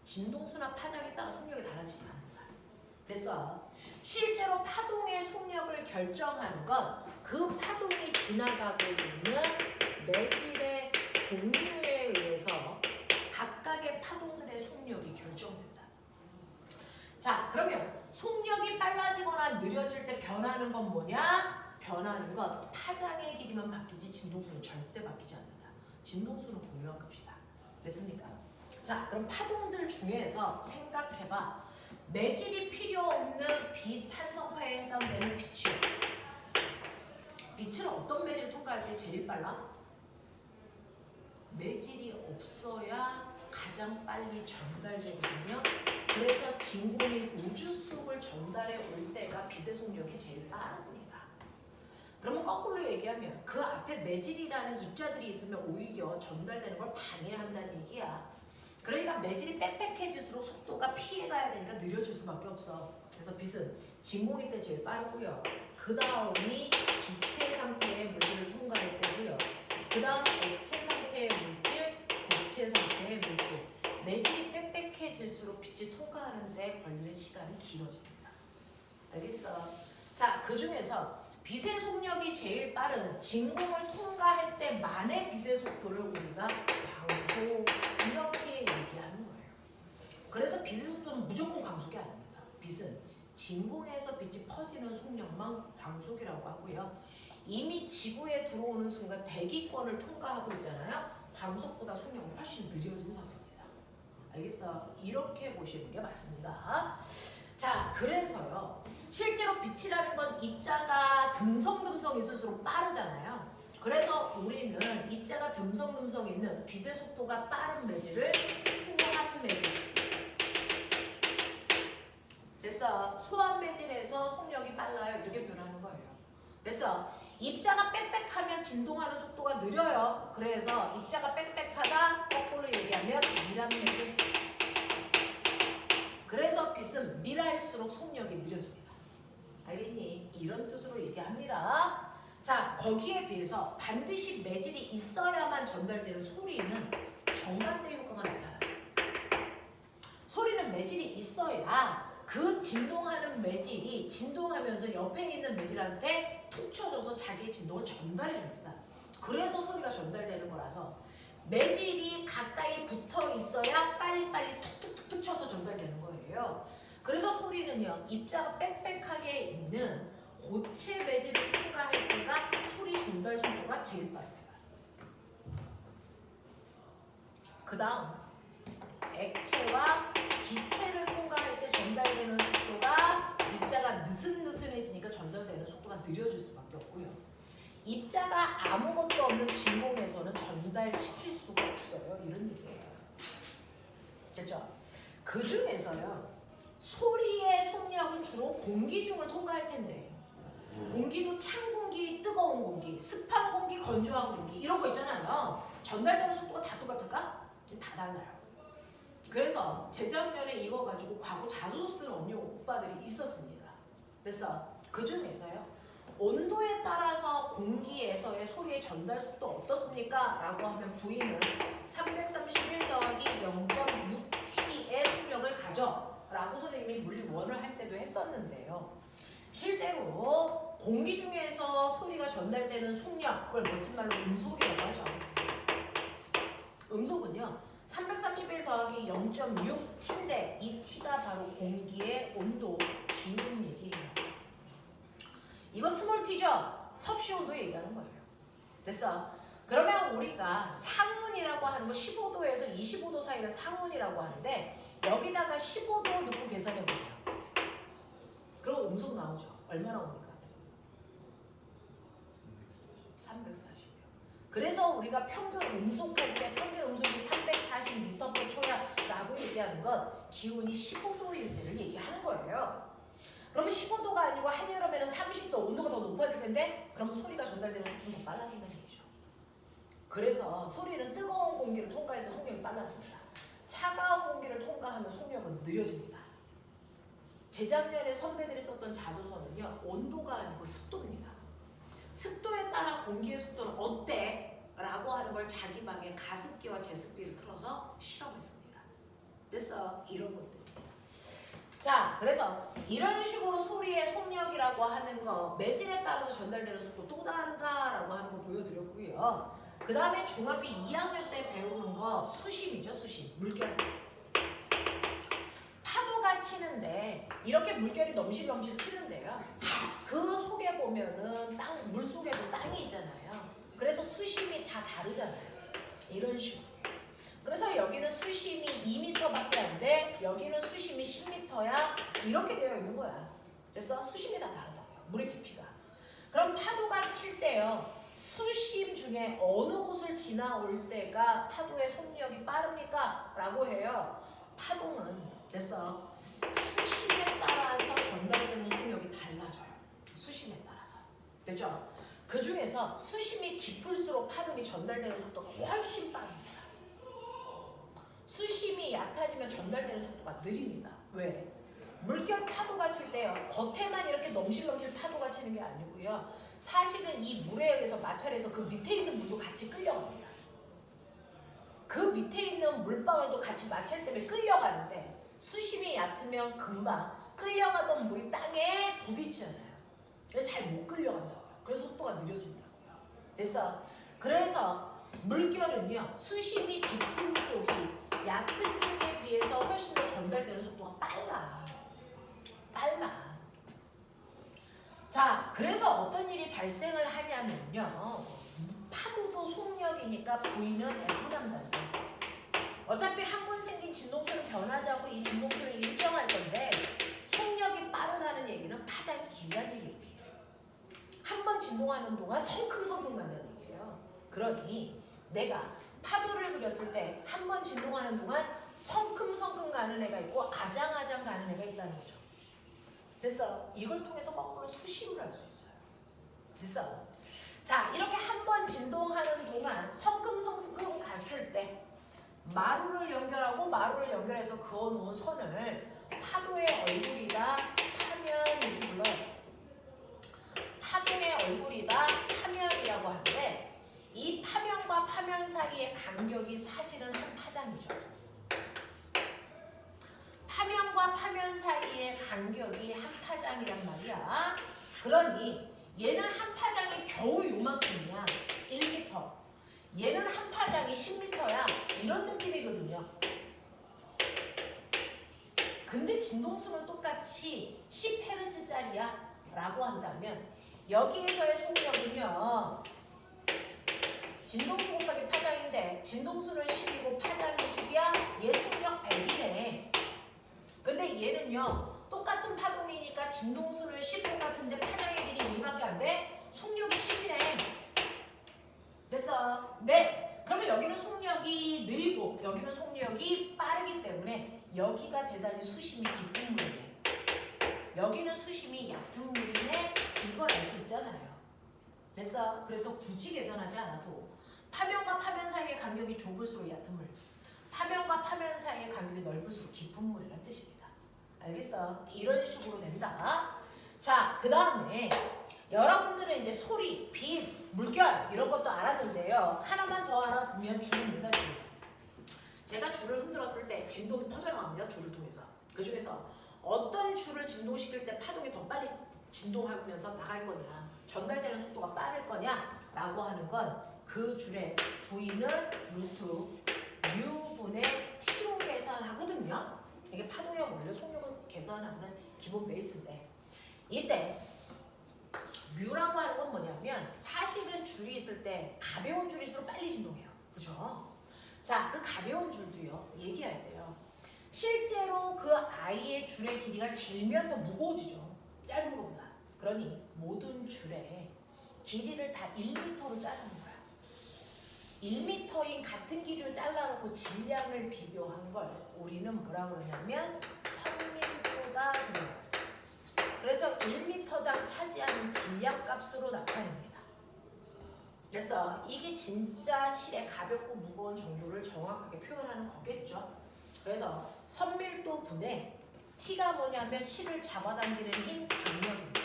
진동수나 파장에 따라 속력이 달라지지 않는다. 됐어? 실제로 파동의 속력을 결정하는 건 그 파동이 지나가고 있는 매질의 종류에 의해서 각각의 파동들의 속력이 결정된다. 자, 그러면 속력이 빨라지거나 느려질 때 변하는 건 뭐냐? 변하는 건 파장의 길이만 바뀌지 진동수는 절대 바뀌지 않는다. 진동수는 공유한 값이다. 됐습니까? 자, 그럼 파동들 중에서 생각해봐. 매질이 필요 없는 비탄성파에 해당되는 빛이요. 빛은 어떤 매질을 통과할 때 제일 빨라? 매질이 없어야 가장 빨리 전달되거든요. 그래서 진공이 우주 속을 전달해 올 때가 빛의 속력이 제일 빠릅니다. 그러면 거꾸로 얘기하면 그 앞에 매질이라는 입자들이 있으면 오히려 전달되는 걸 방해한다는 얘기야. 그러니까 매질이 빽빽해질수록 속도가 피해가야 되니까 느려질 수밖에 없어. 그래서 빛은 진공일 때 제일 빠르고요. 그 다음이 기체 상태의 물질을 통과할 때고요. 그 다음 액체 상태의 물질, 고체 상태의 물질. 매질이 빽빽해질수록 빛이 통과하는데 걸리는 시간이 길어집니다. 알겠어? 자, 그 중에서 빛의 속력이 제일 빠른 진공을 통과할 때만의 빛의 속도를 우리가 광속 이렇게 얘기하는 거예요. 그래서 빛의 속도는 무조건 광속이 아닙니다. 빛은 진공에서 빛이 퍼지는 속력만 광속이라고 하고요. 이미 지구에 들어오는 순간 대기권을 통과하고 있잖아요. 광속보다 속력은 훨씬 느려진 상태입니다. 알겠어? 이렇게 보시는 게 맞습니다. 자, 그래서요. 실제로 빛이라는 건 입자가 듬성듬성 있을수록 빠르잖아요. 그래서 우리는 입자가 듬성듬성 있는 빛의 속도가 빠른 매질을 소환 매질. 됐어. 소환 매질에서 속력이 빨라요. 이렇게 표현하는 거예요. 됐어. 입자가 빽빽하면 진동하는 속도가 느려요. 그래서 입자가 빽빽하다 거꾸로 얘기하면 밀한 매질. 그래서 빛은 밀할수록 속력이 느려집니다. 알겠니? 이런 뜻으로 얘기합니다. 자, 거기에 비해서 반드시 매질이 있어야만 전달되는 소리는 정반대 효과가 나타나요. 소리는 매질이 있어야 그 진동하는 매질이 진동하면서 옆에 있는 매질한테 툭 쳐줘서 자기의 진동을 전달해 줍니다. 그래서 소리가 전달되는 거라서 매질이 가까이 붙어 있어야 빨리빨리 툭툭툭 쳐서 전달되는 거예요. 그래서 소리는요, 입자가 빽빽하게 있는 고체 매질을 통과할 때가 소리 전달 속도가 제일 빠릅니다. 그 다음 액체와 기체를 통과할 때 전달되는 속도가 입자가 느슨느슨해지니까 전달되는 속도가 느려질 수밖에 없고요. 입자가 아무것도 없는 진공에서는 전달시킬 수가 없어요. 이런 얘기예요. 됐죠? 그 중에서요. 소리의 속력은 주로 공기 중을 통과할 텐데 공기도 찬 공기, 뜨거운 공기, 습한 공기, 건조한 공기 이런 거 있잖아요. 전달되는 속도가 다 똑같을까? 다 달라요. 그래서 재작년에 이거 가지고 과거 자소 쓴 언니 오빠들이 있었습니다. 됐어? 그 중에서요. 온도에 따라서 공기에서의 소리의 전달 속도 어떻습니까? 라고 하면 V는 331 더하기 0.6T의 속력을 가져 라고 선생님이 물리 1을 할 때도 했었는데요. 실제로 공기 중에서 소리가 전달되는 속력, 그걸 멋진 말로 음속이라고 하죠. 음속은요. 331 더하기 0.6T인데 이 T가 바로 공기의 온도, 기온 얘기예요. 이거 스몰 T죠? 섭씨 온도 얘기하는 거예요. 됐어? 그러면 우리가 상온이라고 하는 거 15도에서 25도 사이가 상온이라고 하는데 여기다가 15도 넣고 계산해 보세요. 그럼 음속 나오죠? 얼마나 옵니까? 340이요. 그래서 우리가 평균 음속할 때 평균 음속이 340m/초야 라고 얘기하는 건 기온이 15도일 때를 얘기하는 거예요. 그러면 15도가 아니고 한여름에는 30도 온도가 더 높아질 텐데 그러면 소리가 전달되는 속도는 더 빨라진다는 얘기죠. 그래서 소리는 뜨거운 공기를 통과할 때 속력이 빨라집니다. 차가운 공기를 통과하면 속력은 느려집니다. 재작년에 선배들이 썼던 자소서는요. 온도가 아니고 습도입니다. 습도에 따라 공기의 속도는 어때? 라고 하는 걸 자기 방에 가습기와 제습기를 틀어서 실험했습니다. 됐어. 이런 것들. 자, 그래서 이런 식으로 소리의 속력이라고 하는 거 매질에 따라서 전달되는 속도 또 다르다라고 하는 거 보여드렸고요. 그 다음에 중학교 2학년 때 배우는 거 수심이죠. 수심. 물결. 파도가 치는데 이렇게 물결이 넘실넘실 치는데요. 그 속에 보면은 물 속에도 땅이 있잖아요. 그래서 수심이 다 다르잖아요. 이런 식으로. 그래서 여기는 수심이 2m밖에 안 돼. 여기는 수심이 10m야. 이렇게 되어 있는 거야. 그래서 수심이 다 다르다고요. 물의 깊이가. 그럼 파도가 칠 때요. 수심 중에 어느 곳을 지나올 때가 파도의 속력이 빠릅니까? 라고 해요. 파동은 됐어. 수심에 따라서 전달되는 속력이 달라져요. 수심에 따라서. 됐죠? 그 중에서 수심이 깊을수록 파동이 전달되는 속도가 훨씬 빠릅니다. 수심이 얕아지면 전달되는 속도가 느립니다. 왜? 물결 파도가 칠 때요. 겉에만 이렇게 넘실넘실 파도가 치는 게 아니고요. 사실은 이 물에 의해서 마찰해서 그 밑에 있는 물도 같이 끌려갑니다. 그 밑에 있는 물방울도 같이 마찰 때문에 끌려가는데 수심이 얕으면 금방 끌려가던 물이 땅에 부딪히잖아요. 그래서 잘 못 끌려간다고요. 그래서 속도가 느려진다고요. 됐어? 그래서 물결은요. 수심이 깊은 쪽이 얕은 쪽에 비해서 훨씬 더 전달되는 속도가 빨라. 자, 그래서 어떤 일이 발생을 하냐면요. 파도도 속력이니까 V는 F란다는 거예요. 어차피 한 번 생긴 진동수는 변하지 않고 이 진동수는 일정할 건데 속력이 빠르다는 얘기는 파장이 길다는 얘기예요. 한 번 진동하는 동안 성큼성큼 간다는 얘기예요. 그러니 내가 파도를 그렸을 때 한 번 진동하는 동안 성큼성큼 가는 애가 있고 아장아장 가는 애가 있다는 거죠. 됐어? 이걸 통해서 거꾸로 수심을 알 수 있어요. 됐어? 자, 이렇게 한 번 진동하는 동안 성큼성큼 갔을 때 마루를 연결하고 마루를 연결해서 그어놓은 선을 파도의 얼굴이다, 파면, 이렇게 불러요. 파도의 얼굴이다, 파면이라고 하는데 이 파면과 파면 사이의 간격이 사실은 한 파장이죠. 파면과 파면 사이의 간격이 한 파장이란 말이야. 그러니 얘는 한 파장이 겨우 요만큼이야. 1m. 얘는 한 파장이 10m야. 이런 느낌이거든요. 근데 진동수는 똑같이 10Hz짜리야 라고 한다면 여기에서의 속력은요. 진동수 곱하기 파장인데 진동수는 10이고 파장이 10이야. 얘 속력 100이네. 근데 얘는요. 똑같은 파동이니까 진동수는 10 같은데 파장의 길이 2밖에 안 돼? 속력이 10이네. 됐어? 네. 그러면 여기는 속력이 느리고 여기는 속력이 빠르기 때문에 여기가 대단히 수심이 깊은 물이네. 여기는 수심이 얕은 물이네. 이걸 알 수 있잖아요. 됐어? 그래서 굳이 계산하지 않아도 파면과 파면 사이의 간격이 좁을수록 얕은 물, 파면과 파면 사이의 간격이 넓을수록 깊은 물이라는 뜻입니다. 알겠어? 이런 식으로 된다. 자, 그 다음에 여러분들은 이제 소리, 빛, 물결 이런 것도 알았는데요. 하나만 더 알아두면 줄입니다. 줄. 제가 줄을 흔들었을 때 진동이 퍼져나갑니다. 줄을 통해서. 그 중에서 어떤 줄을 진동시킬 때 파동이 더 빨리 진동하면서 나갈 거냐, 전달되는 속도가 빠를 거냐 라고 하는 건 그 줄의 V는 루트 U분의 T로 계산하거든요. 이게 파동의 원래 속력을 계산하는 기본 베이스인데 이때 뮤라고 하는 건 뭐냐면 사실은 줄이 있을 때 가벼운 줄일수록 빨리 진동해요. 그죠? 자, 그 가벼운 줄도요. 얘기할 때요. 실제로 그 아이의 줄의 길이가 길면 더 무거워지죠. 짧은 것보다. 그러니 모든 줄의 길이를 다 1m로 자르는 거야. 1m인 같은 길이를 잘라놓고 질량을 비교한 걸 우리는 뭐라고 그러냐면 선밀도다 그래요. 그래서 1m당 차지하는 질량값으로 나타냅니다. 그래서 이게 진짜 실의 가볍고 무거운 정도를 정확하게 표현하는 거겠죠. 그래서 선밀도 분의 T가 뭐냐면 실을 잡아당기는 힘 강력입니다.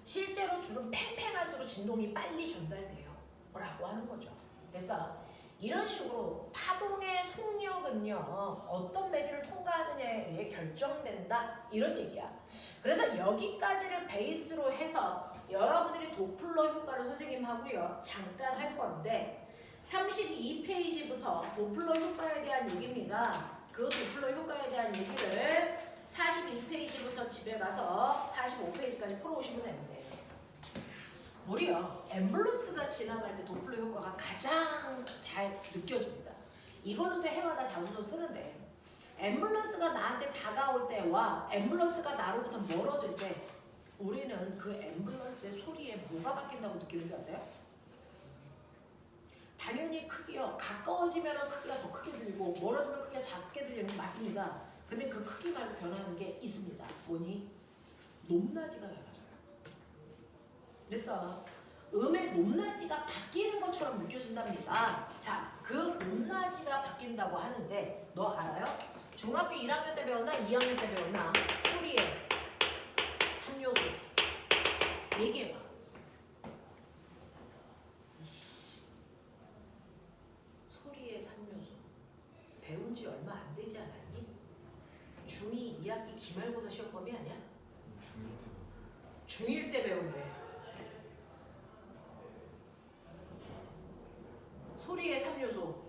실제로 줄은 팽팽할수록 진동이 빨리 전달돼요 라고 하는 거죠. 그래서 이런 식으로 파동의 속력은요 어떤 매질을 통과하느냐에 의해 결정된다 이런 얘기야. 그래서 여기까지를 베이스로 해서 여러분들이 도플러 효과를 선생님하고요 잠깐 할 건데 32페이지부터 도플러 효과에 대한 얘기입니다. 그 도플러 효과에 대한 얘기를 42페이지부터 집에 가서 45페이지까지 풀어오시면 되는데 무려 앰뷸런스가 지나갈 때 도플러 효과가 가장 잘 느껴집니다. 이걸로도 해마다 자소서 쓰는데 앰뷸런스가 나한테 다가올 때와 앰뷸런스가 나로부터 멀어질 때 우리는 그 앰뷸런스의 소리에 뭐가 바뀐다고 느끼는 줄 아세요? 당연히 크기요. 가까워지면 크기가 더 크게 들리고 멀어지면 크기가 작게 들리는 건 맞습니다. 근데 그 크기 말고 변하는 게 있습니다. 뭐니? 높낮이가 달라져요. 그래서 음의 높낮이가 바뀌는 것처럼 느껴진답니다. 자, 그 높낮이가 바뀐다고 하는데 너 알아요? 중학교 1학년 때 배웠나? 2학년 때 배웠나? 소리의 3요소 얘기해봐. 소리의 3요소 배운 지 얼마 안 되지 않았니? 중2 2학기 기말고사 시험범위 아니야? 중1 때 배운대. 소리의 3요소.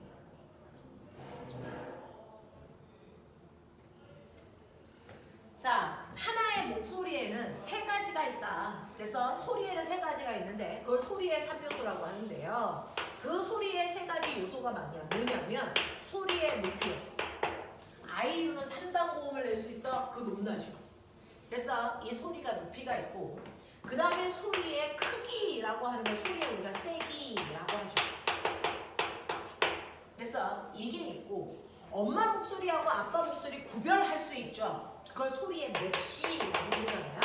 자, 하나의 목소리에는 세 가지가 있다. 그래서 소리에는 세 가지가 있는데 그걸 소리의 3요소라고 하는데요. 그 소리의 세 가지 요소가 뭐냐면 소리의 높이. 아이유는 3단 고음을 낼 수 있어. 그 높낮이요. 그래서 이 소리가 높이가 있고 그 다음에 소리의 크기라고 하는 게 소리의 우리가 세기라고 하죠. 그래서 이게 있고 엄마 목소리하고 아빠 목소리 구별할 수 있죠. 그걸 소리의 맵시라고 부르잖아요.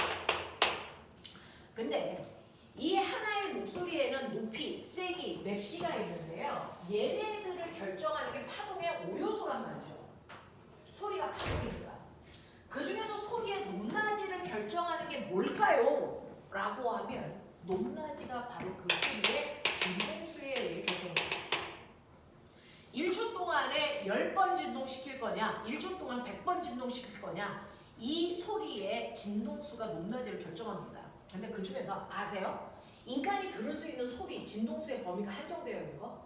근데 이 하나의 목소리에는 높이, 세기, 맵시가 있는데요. 얘네들을 결정하는 게 파동의 5요소란 말이죠. 소리가 파동이니까. 그 중에서 소리의 높낮이를 결정하는 게 뭘까요? 라고 하면 높낮이가 바로 그 소리의 진동수에 의해 결정됩니다. 1초 동안에 10번 진동시킬 거냐 1초 동안 100번 진동시킬 거냐 이 소리의 진동수가 높낮이를 결정합니다. 근데 그 중에서 아세요? 인간이 들을 수 있는 소리 진동수의 범위가 한정되어 있는 거?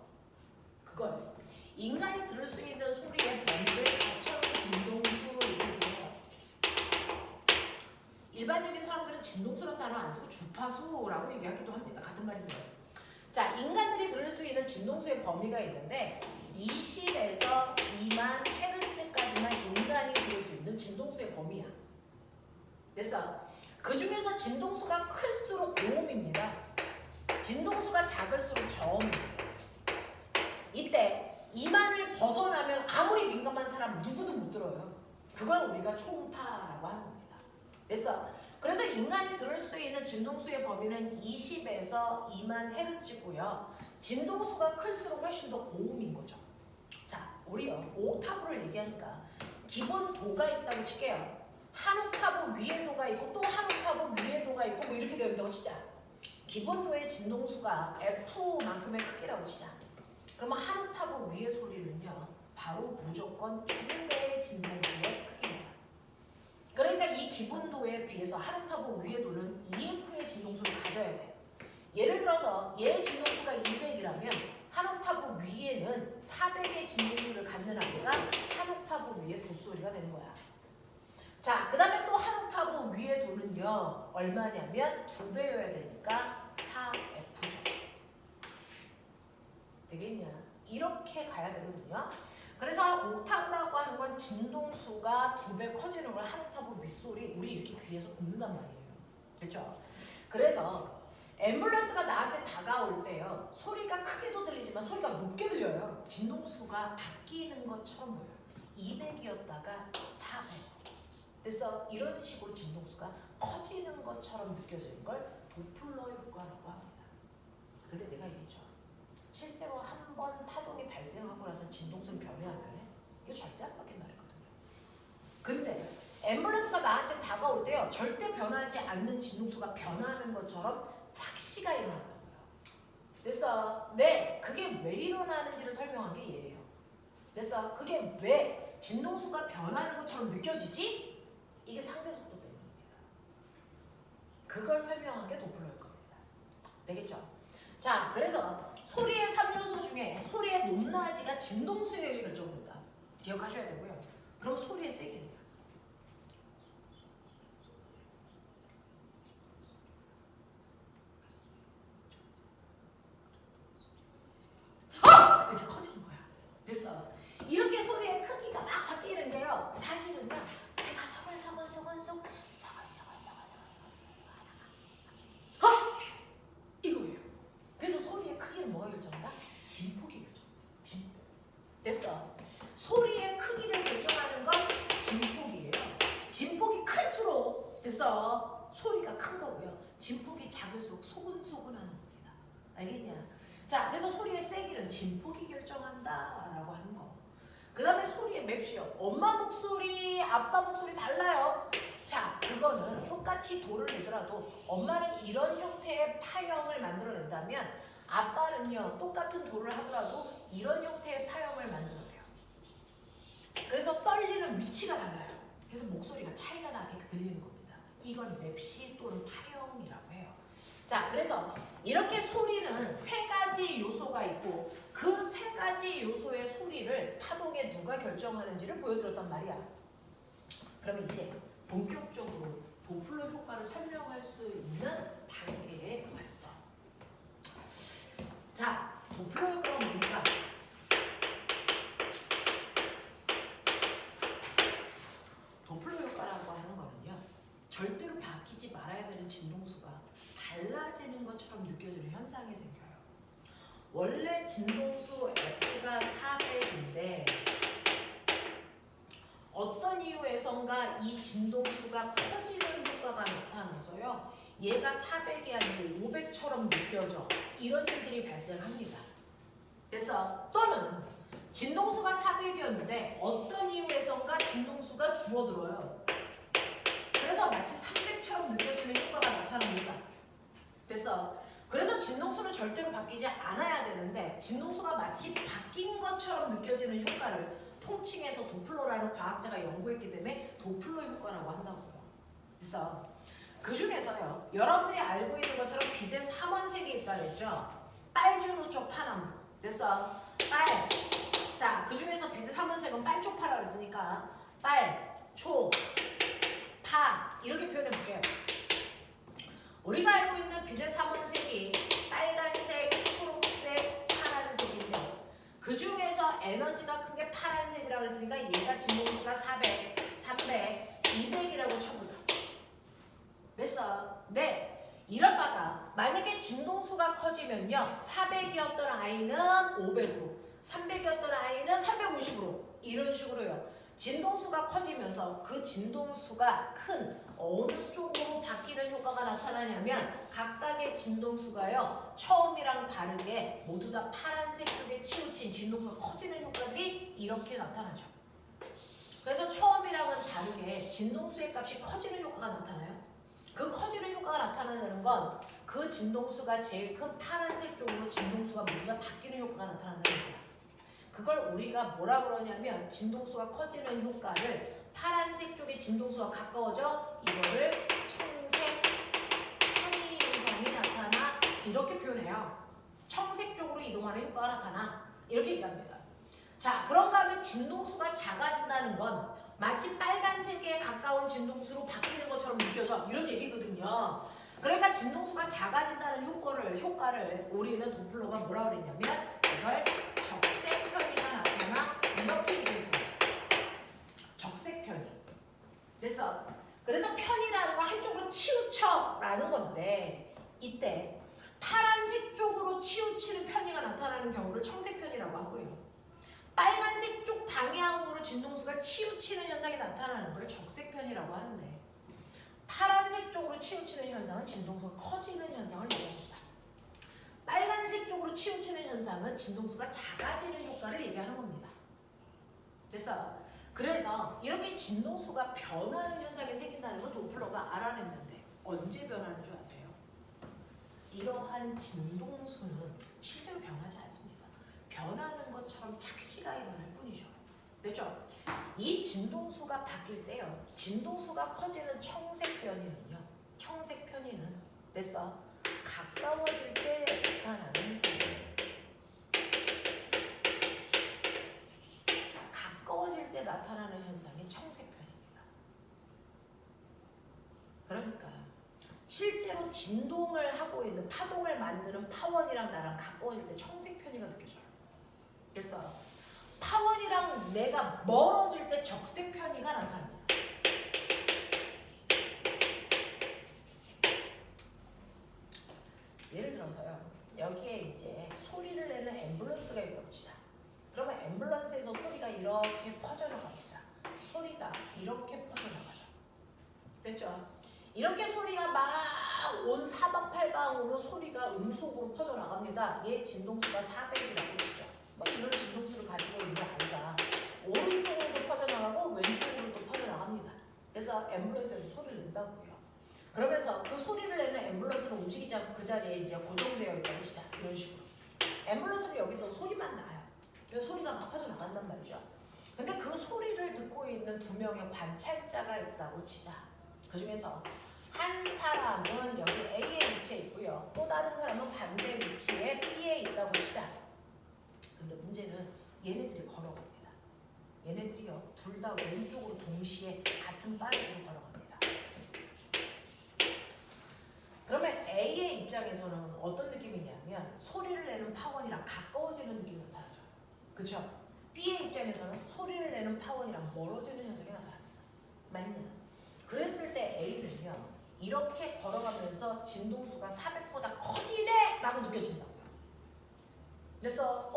그건 인간이 들을 수 있는 소리의 범위를 가처분 진동수 이렇게 해요. 일반적인 사람들은 진동수라는 단어 안 쓰고 주파수라고 얘기하기도 합니다. 같은 말인데요. 자, 인간들이 들을 수 있는 진동수의 범위가 있는데 20에서 2만 헤르츠까지만 인간이 들을 수 있는 진동수의 범위야. 그래서 그 중에서 진동수가 클수록 고음입니다. 진동수가 작을수록 저음입니다. 이때 2만을 벗어나면 아무리 민감한 사람 누구도 못 들어요. 그걸 우리가 초음파라고 하는 겁니다. 그래서 인간이 들을 수 있는 진동수의 범위는 20에서 2만 헤르츠고요. 진동수가 클수록 훨씬 더 고음인 거죠. 자, 우리요 옥타브를 얘기하니까 기본 도가 있다고 칠게요. 한 옥타브 위에 도가 있고 또 한 옥타브 위에 도가 있고 뭐 이렇게 되어 있다고 치자. 기본 도의 진동수가 F만큼의 크기라고 치자. 그러면 한 옥타브 위의 소리는요 바로 무조건 2배의 진동수의 크기입니다. 그러니까 이 기본 도에 비해서 한 옥타브 위의 도는 2F의 진동수를 가져야 돼. 예를 들어서 얘의 진동수가 200이라면 한 옥타브 위에는 400의 진동수를 갖는 아이가 한 옥타브 위에 도소리가 되는 거야. 자, 그 다음에 또 한 옥타브 위의 도는요 얼마냐면 2배여야 되니까 4F죠. 되겠냐? 이렇게 가야 되거든요. 그래서 옥타브라고 하는 건 진동수가 2배 커지는 걸 한 옥타브 윗소리 우리 이렇게 귀에서 듣는단 말이에요. 그렇죠? 그래서 앰뷸런스가 나한테 다가올 때요 소리가 크게도 들리지만 소리가 높게 들려요. 진동수가 바뀌는 것처럼 보여요. 200이었다가 400. 그래서 이런 식으로 진동수가 커지는 것처럼 느껴지는 걸 도플러 효과라고 합니다. 근데 내가 얘기했죠. 실제로 한 번 타동이 발생하고 나서 진동수는 변해 안 변해? 이거 절대 안 바뀐다 그랬거든요. 근데 앰뷸런스가 나한테 다가올 때요. 절대 변하지 않는 진동수가 변하는 것처럼 착시가 일어난다고요. 그래서 그게 왜 일어나는지를 설명한 게 얘예요. 그래서 그게 왜 진동수가 변하는 것처럼 느껴지지? 이게 상대속도 때문입니다. 그걸 설명한 게 도플러일 겁니다. 되겠죠? 자, 그래서 소리의 3요소 중에 소리의 높낮이가 진동수에 의해 결정된다. 기억하셔야 되고요. 그럼 소리의 세기는 이렇게 커지는 거야. 됐어. 이렇게 소리의 크기가 막 바뀌는 게요. 사실은요. 제가 서글서글 이거예요. 그래서 소리의 크기를 뭐가 결정한다? 진폭이 결정한다. 진폭. 됐어. 소리의 크기를 결정하는 건 진폭이에요. 진폭이 클수록 됐어. 소리가 큰 거고요. 진폭이 작을수록 소근소근하는 겁니다. 알겠냐? 자, 그래서 소리의 세기는 진폭이 결정한다라고 하는 거. 그 다음에 소리의 맵시요. 엄마 목소리, 아빠 목소리 달라요. 자, 그거는 똑같이 도를 내더라도 엄마는 이런 형태의 파형을 만들어낸다면 아빠는요 똑같은 도를 하더라도 이런 형태의 파형을 만들어내요. 그래서 떨리는 위치가 달라요. 그래서 목소리가 차이가 나게 들리는 겁니다. 이건 맵시 또는 파형이라고 해요. 자, 그래서 이렇게 소리는 세 가지 요소가 있고 그 세 가지 요소의 소리를 파동에 누가 결정하는지를 보여드렸단 말이야. 그러면 이제 본격적으로 도플러 효과를 설명할 수 있는 단계에 왔어. 자, 도플러 효과가 뭡니까? 도플러 효과라고 하는 거는요. 절대로 바뀌지 말아야 되는 진동수가 달라지는 것처럼 느껴지는 현상이 생겨요. 원래 진동수 F가 400인데 어떤 이유에선가 이 진동수가 커지는 효과가 나타나서요. 얘가 400이 아니고 500처럼 느껴져. 이런 일들이 발생합니다. 그래서 또는 진동수가 400이었는데 어떤 이유에선가 진동수가 줄어들어요. 그래서 마치 300처럼 느껴지는 효과가 나타납니다. 됐어. 그래서 진동수는 절대로 바뀌지 않아야 되는데 진동수가 마치 바뀐 것처럼 느껴지는 효과를 통칭해서 도플러라는 과학자가 연구했기 때문에 도플러 효과라고 한다고요. 그래서 그 중에서요. 여러분들이 알고 있는 것처럼 빛의 3원색이 있다 그랬죠. 빨주노초 파남. 됐어. 빨. 자, 그 중에서 빛의 3원색은 빨초파라고 그랬으니까 빨, 초, 파 이렇게 표현해 볼게요. 우리가 알고 있는 빛의 3원색이 빨간색, 초록색, 파란색인데 그 중에서 에너지가 큰 게 파란색이라고 했으니까 얘가 진동수가 400, 300, 200이라고 쳐보자. 됐어? 네. 이러다가 만약에 진동수가 커지면요. 400이었던 아이는 500으로, 300이었던 아이는 350으로 이런 식으로요. 진동수가 커지면서 그 진동수가 큰 어느 쪽으로 바뀌는 효과가 나타나냐면 각각의 진동수가요. 처음이랑 다르게 모두 다 파란색 쪽에 치우친 진동수가 커지는 효과들이 이렇게 나타나죠. 그래서 처음이랑은 다르게 진동수의 값이 커지는 효과가 나타나요. 그 커지는 효과가 나타나는 건 그 진동수가 제일 큰 파란색 쪽으로 진동수가 모두 다 바뀌는 효과가 나타난다는 거야. 그걸 우리가 뭐라 그러냐면 진동수가 커지는 효과를 파란색 쪽에 진동수가 가까워져 이거를 청색 편의 현상이 나타나 이렇게 표현해요. 청색 쪽으로 이동하는 효과가 나타나 이렇게 얘기합니다. 자, 그런가 하면 진동수가 작아진다는 건 마치 빨간색에 가까운 진동수로 바뀌는 것처럼 느껴져 이런 얘기거든요. 그러니까 진동수가 작아진다는 효과를 우리는 도플러가 뭐라 그랬냐면 이걸 적색 편의가 나타나 이렇게 얘기했습니다. 적색 편의. 됐어. 그래서 편이라는 거 한쪽으로 치우쳐라는 건데 이때 파란색 쪽으로 치우치는 편의가 나타나는 경우를 청색 편이라고 하고요. 빨간색 쪽 방향으로 진동수가 치우치는 현상이 나타나는 걸 적색 편이라고 하는데 파란색 쪽으로 치우치는 현상은 진동수가 커지는 현상을 얘기합니다. 빨간색 쪽으로 치우치는 현상은 진동수가 작아지는 효과를 얘기하는 겁니다. 됐어? 그래서 이렇게 진동수가 변하는 현상이 생긴다는 걸 도플러가 알아냈는데 언제 변하는 줄 아세요? 이러한 진동수는 실제로 변하지 않습니다. 변하는 것처럼 착시가 일어날 뿐이죠. 됐죠? 이 진동수가 바뀔 때요. 진동수가 커지는 청색 편이는요. 청색 편이는 됐어? 가까워질 때 나타나는 현상이에요. 가까워질 때 나타나는 현상이 청색 편입니다. 그러니까 실제로 진동을 하고 있는 파동을 만드는 파원이랑 나랑 가까워질 때 청색 편이가 느껴져요. 됐어? 파원이랑 내가 멀어질 때 적색 편이가 나타납니다. 예를 들어서요. 여기에 이제 소리를 내는 앰뷸런스가 있다고 치자. 그러면 앰뷸런스에서 소리가 이렇게 퍼져나갑니다. 소리가 이렇게 퍼져나가죠. 됐죠? 이렇게 소리가 막 온 사방팔방으로 소리가 음속으로 퍼져나갑니다. 얘 진동수가 400이라고 치죠. 뭐 이런 진동수를 가지고 있는 아이가 오른쪽으로도 퍼져나가고 왼쪽으로도 퍼져나갑니다. 그래서 앰뷸런스에서 소리를 낸다고요. 그러면서 그 소리를 내는 앰뷸런스는 움직이지 않고 그 자리에 이제 고정되어 있다고 시작. 이런 식으로. 앰뷸런스는 여기서 소리만 나요. 그래서 소리가 막 퍼져나간단 말이죠. 근데 그 소리를 듣고 있는 두 명의 관찰자가 있다고 치자. 그 중에서 한 사람은 여기 A에 위치해 있고요. 또 다른 사람은 반대 위치에 B에 있다고 치자. 근데 문제는 얘네들이 걸어갑니다. 얘네들이요. 둘 다 왼쪽으로 동시에 같은 빠르기로 걸어갑니다. 그러면 A의 입장에서는 어떤 느낌이냐면 소리를 내는 파원이랑 가까워지는 느낌이 나타나죠. 그렇죠? B의 입장에서는 소리를 내는 파원이랑 멀어지는 현상이 나타납니다. 맞냐? 그랬을 때 A는요. 이렇게 걸어가면서 진동수가 400보다 커지네! 라고 느껴진다고요. 그래서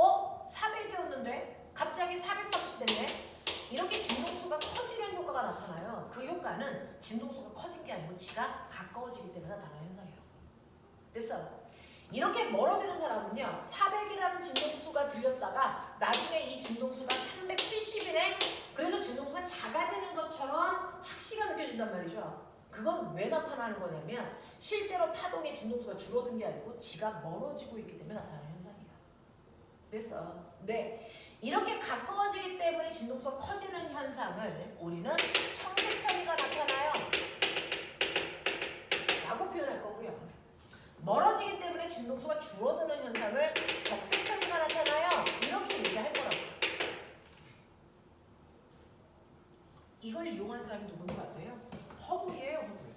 400이었는데 갑자기 430 됐네? 이렇게 진동수가 커지는 효과가 나타나요. 그 효과는 진동수가 커진 게 아니고 지가 가까워지기 때문에 나타나는 현상이에요. 됐어? 이렇게 멀어지는 사람은요. 400이라는 진동수가 들렸다가 나중에 이 진동수가 370이네? 그래서 진동수가 작아지는 것처럼 착시가 느껴진단 말이죠. 그건 왜 나타나는 거냐면 실제로 파동의 진동수가 줄어든 게 아니고 지가 멀어지고 있기 때문에 나타나는 현상이에요. 됐어? 네. 이렇게 가까워지기 때문에 진동수가 커지는 현상을 우리는 청색 편이가 나타나요. 라고 표현할 거고요. 멀어지기 때문에 진동수가 줄어드는 현상을 적색 편이가 나타나요. 이렇게 얘기할 거라고. 이걸 이용한 사람이 누군지 아세요? 허블이에요. 허블.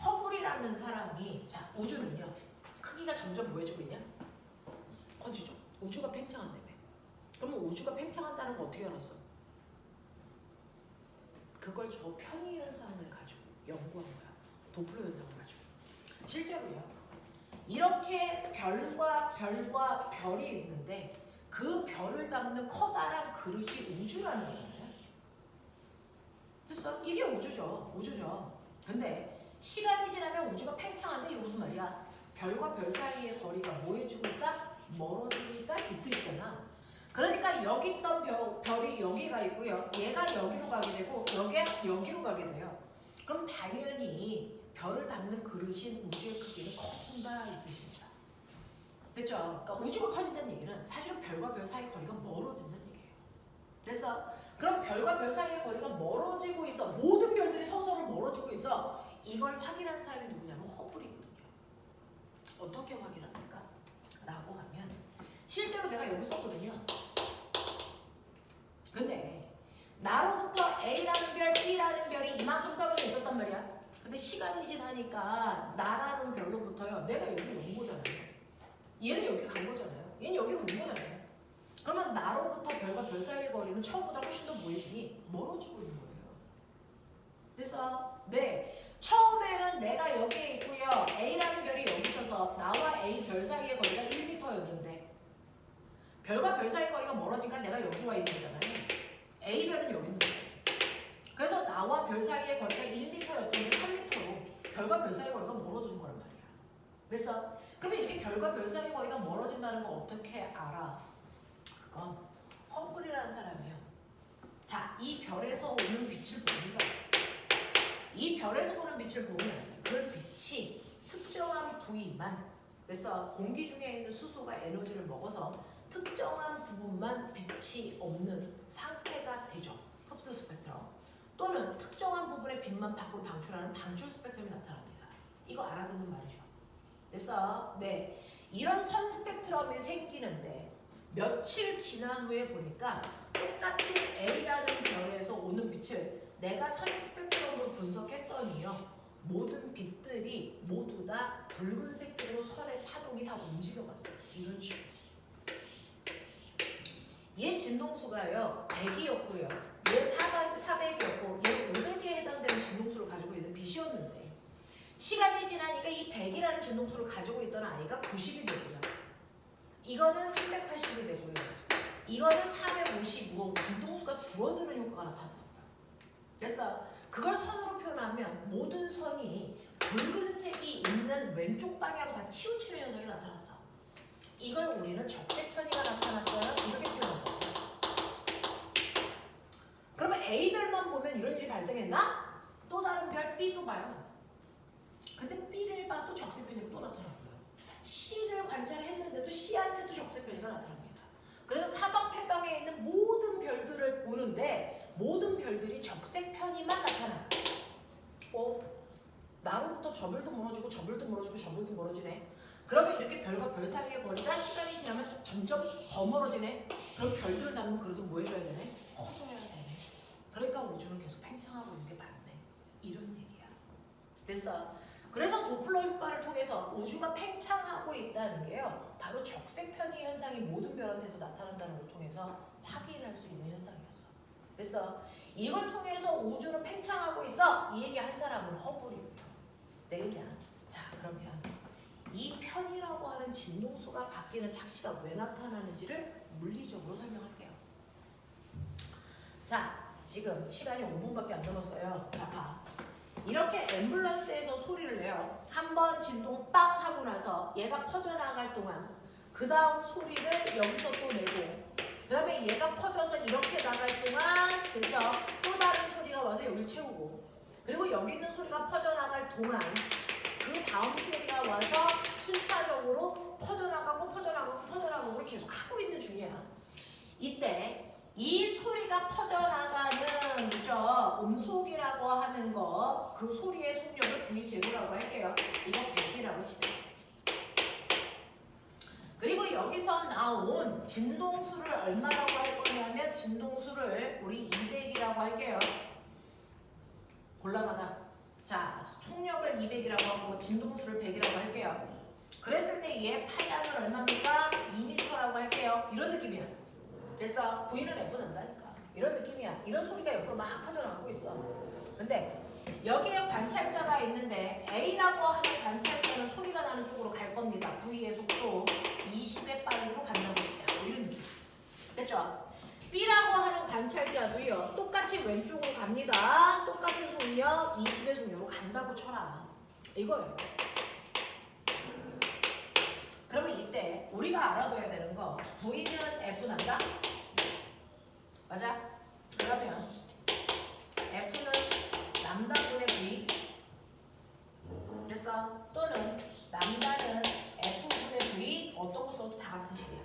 허블이라는 사람이 자 우주는요. 크기가 점점 뭐해지고 있냐? 커지죠. 우주가 팽창한다며. 그러면 우주가 팽창한다는 거 어떻게 알았어? 그걸 저 편의 현상을 가지고 연구한 거야. 도플러 현상을 가지고. 실제로요. 이렇게 별과 별이 있는데 그 별을 담는 커다란 그릇이 우주라는 거잖아요. 됐어? 이게 우주죠. 우주죠. 근데 시간이 지나면 우주가 팽창한데 이거 무슨 말이야? 별과 별 사이의 거리가 뭐해지고 있다? 멀어지고 있다? 이 뜻이잖아. 그러니까 여기 있던 별이 여기가 있고요. 얘가 여기로 가게 되고 여기가 여기로 가게 돼요. 그럼 당연히 별을 담는 그릇인 우주의 크기는 커진다 이 뜻입니다. 됐죠? 그러니까 우주가 커진다는 얘기는 사실은 별과 별 사이의 거리가 멀어진다는 얘기예요. 됐어? 그럼 별과 별 사이의 거리가 멀어지고 있어. 모든 별들이 서로 멀어지고 있어. 이걸 확인한 사람이 누구냐면 허블이거든요. 어떻게 확인합니까? 라고 하면 실제로 내가 여기 썼거든요. 근데 나로부터 A라는 별, B라는 별이 이만큼 떨어져 있었단 말이야. 근데 시간이 지나니까 나라는 별로부터요. 내가 여기로 온 거잖아요. 얘는 여기 간 거잖아요. 얘는 여기로 온 거잖아요. 그러면 나로부터 별과 별 사이의 거리는 처음보다 훨씬 더 뭐해지니? 멀어지고 있는 거예요. 그래서 네. 처음에는 내가 여기에 있고요. A라는 별이 여기 있어서 나와 A 별 사이의 거리가 1m였는데 별과 별 사이의 거리가 멀어지니까 내가 여기 와 있는 거잖아요. A별은 여기 있는 거예요. 그래서 나와 별 사이의 거리가 1m였던데 3m로 별과 별 사이의 거리가 멀어지는 거란 말이야. 그래서 그러면 이렇게 별과 별 사이의 거리가 멀어진다는 거 어떻게 알아? 그건 허블이라는 사람이에요. 자, 이 별에서 오는 빛을 봅니다. 이 별에서 보는 빛을 보면 그 빛이 특정한 부위만, 그래서 공기 중에 있는 수소가 에너지를 먹어서 특정한 부분만 빛이 없는 상태가 되죠. 흡수 스펙트럼. 또는 특정한 부분의 빛만 밖으로 방출하는 방출 스펙트럼이 나타납니다. 이거 알아듣는 말이죠. 그래서 네, 이런 선 스펙트럼이 생기는데 며칠 지난 후에 보니까 똑같은 A라는 별에서 오는 빛을 내가 선 스펙트럼으로 분석했더니요, 모든 빛들이 모두 다 붉은색 쪽으로 선의 파동이 다 움직여갔어요. 이런 식으로. 얘 진동수가요 100이었고요, 얘 400이었고 얘 500에 해당되는 진동수를 가지고 있는 빛이었는데, 시간이 지나니까 이 100이라는 진동수를 가지고 있던 아이가 90이 되고요, 이거는 380이 되고요, 이거는 455, 진동수가 줄어드는 효과가 나타납니다. 그래서 그걸 선으로 표현하면 모든 선이 붉은색이 있는 왼쪽 방향으로 다 치우치는 현상이 나타났어. 이걸 우리는 적색 편의가 나타났어요. 이렇게 표현합니다. 그러면 A별만 보면 이런 일이 발생했나? 또 다른 별 B도 봐요. 근데 B를 봐도 적색 편의가 또 나타나고요. C를 관찰했는데도 C한테도 적색 편의가 나타납니다. 그래서 사방팔방에 있는 모든 별들을 보는데 모든 별들이 적색 편의만 나타나요. 나로부터 저 별도 멀어지고 저 별도 멀어지고 저 별도 멀어지네. 그러면 이렇게 별과 별 사이의 거리가 시간이 지나면 점점 더 멀어지네. 그럼 별들을 낳으면 그래서 뭐 해줘야 되네? 커줘야 되네. 그러니까 우주는 계속 팽창하고 있는 게 맞네. 이런 얘기야. 됐어. 그래서 도플러 효과를 통해서 우주가 팽창하고 있다는 게요, 바로 적색 편의 현상이 모든 별한테서 나타난다는 걸 통해서 확인할 수 있는 현상이었어. 그래서 이걸 통해서 우주는 팽창하고 있어. 이 얘기 한 사람은 허블이고요. 내 얘기야. 자, 그러면 이 편이라고 하는 진동수가 바뀌는 착시가 왜 나타나는지를 물리적으로 설명할게요. 자, 지금 시간이 5분밖에 안 남았어요. 자, 봐. 이렇게 앰뷸런스에서 소리를 내요. 한번 진동 빵 하고 나서 얘가 퍼져나갈 동안 그 다음 소리를 여기서 또 내고, 그 다음에 얘가 퍼져서 이렇게 나갈 동안 그래서 또 다른 소리가 와서 여기를 채우고, 그리고 여기 있는 소리가 퍼져나갈 동안 그 다음 소리가 와서 순차적으로 퍼져나가고 계속 하고 있는 중이야. 이때 이 소리가 퍼져나가는 음속이라고 하는 거, 그 소리의 속력을 V0라고 할게요. 이거 100이라고 치자. 그리고 여기서 나온 진동수를 얼마라고 할 거냐면 진동수를 우리 200이라고 할게요. 곤란하다. 자, 속력을 200이라고 하고 진동수를 100이라고 할게요. 그랬을 때 얘 파장은 얼마입니까? 2m라고 할게요. 이런 느낌이야. 됐어? V는 F 난다니까. 이런 느낌이야. 이런 소리가 옆으로 막 퍼져나가고 있어. 근데 여기에 관찰자가 있는데 A라고 하는 관찰자는 소리가 나는 쪽으로 갈 겁니다. V의 속도 20의 빠르기로 간다고 치자. 이런 느낌. 됐죠? B라고 하는 관찰자도요, 똑같이 왼쪽으로 갑니다. 똑같은 속력 20의 속력으로 간다고 쳐라. 이거예요. 그러면 이때 우리가 알아둬야 되는 거, V는 F 난다? 맞아? 그러면 F는 람다분의 V 됐어? 또는 람다는 F분의 V, 어떤 거 써도 다 같은 식이야.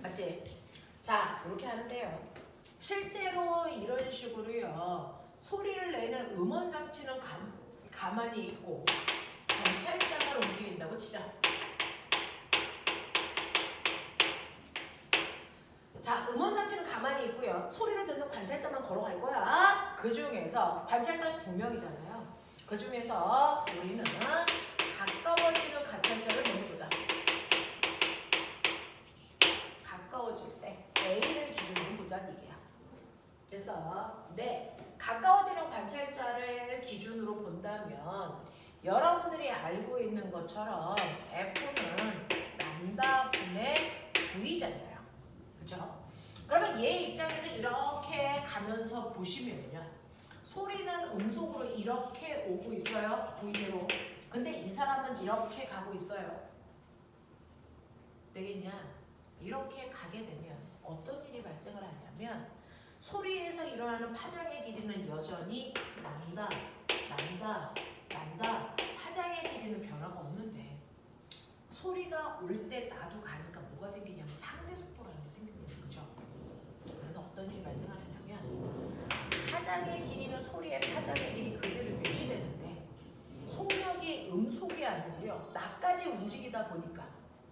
맞지? 자, 이렇게 하는데요, 실제로 이런 식으로요, 소리를 내는 음원장치는 가만히 있고 관찰자만 움직인다고 치자. 자, 음원장치는 가만히 있고요, 소리를 듣는 관찰자만 걸어갈 거야. 그 중에서 관찰자 2명이잖아요. 그 중에서 우리는 가까워지는 관찰자를 먼저 보자. 가까워질 때 A를 기준으로 보자는 얘기야. 그래서 가까워지는 관찰자를 기준으로 본다면 여러분들이 알고 있는 것처럼 F는 람다분의 V잖아요. 그렇죠? 그러면 얘 입장에서 이렇게 가면서 보시면요, 소리는 음속으로 이렇게 오고 있어요. V0. 근데 이 사람은 이렇게 가고 있어요. 되겠냐? 이렇게 가게 되면 어떤 일이 발생을 하냐면 소리에서 일어나는 파장의 길이는 여전히 람다, 람다, 람다. 파장의 길이는 변화가 없는데 소리가 올 때 나도 가니까 뭐가 생기냐면 상대 속도라는 게 생깁니다. 그죠? 그래서 어떤 일이 발생을 하냐면 파장의 길이는 소리의 파장의 길이 그대로 유지되는데 속력이 음속이 아니고요. 나까지 움직이다 보니까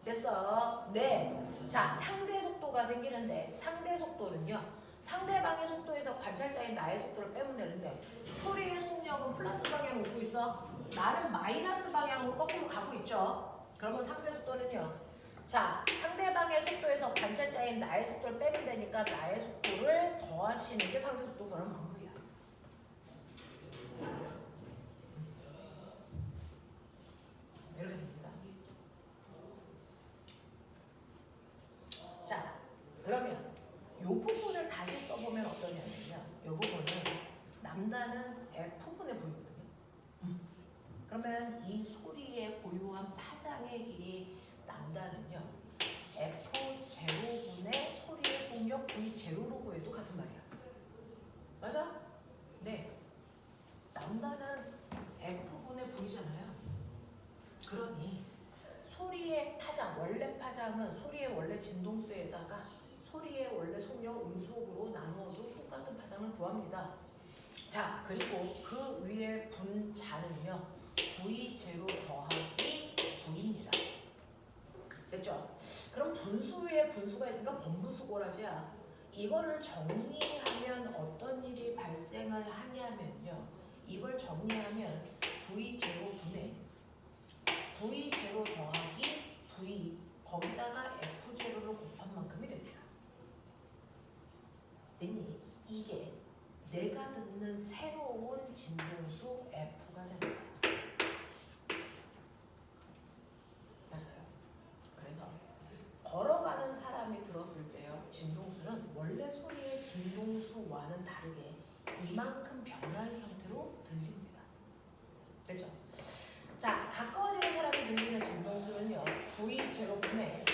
됐어? 네. 자, 상대 속도가 생기는데 상대 속도는요. 상대방의 속도에서 관찰자인 나의 속도를 빼면 되는데 소리의 속력은 플러스 방향으로 오고 있어. 나는 마이너스 방향으로 거꾸로 가고 있죠. 그러면 상대 속도는요. 자, 상대방의 속도에서 관찰자인 나의 속도를 빼면 되니까 나의 속도를 더하시는 게 상대 속도 그런 방법이야. 이렇게 됩니다. 자, 그러면 이 부분을 다시 써보면 어떠냐면요. 이 부분은 람다는 F분의 V거든요. 그러면 이 소리의 고유한 파장의 길이 람다는요. F0분의 소리의 속력 V0로 구해도 같은 말이야. 맞아? 네. 람다는 F분의 V잖아요. 그러니 소리의 파장, 원래 파장은 소리의 원래 진동수에다가 소리의 원래 속력 음속으로 나누어도 똑같은 파장을 구합니다. 자, 그리고 그 위에 분자는요. V0 더하기 V입니다. 됐죠? 그럼 분수 위에 분수가 있으니까 번분수 고라지야. 이거를 정리하면 어떤 일이 발생을 하냐면요. 이걸 정리하면 V0분의 V0 더하기 V 거기다가 F0를 곱한 만큼이 됩니다. 됐니? 이게 내가 듣는 새로운 진동수 F가 됩니다. 맞아요. 그래서 걸어가는 사람이 들었을 때요. 진동수는 원래 소리의 진동수와는 다르게 이만큼 변한 상태로 들립니다. 됐죠? 자, 가까워지는 사람이 들리는 진동수는요. V0분의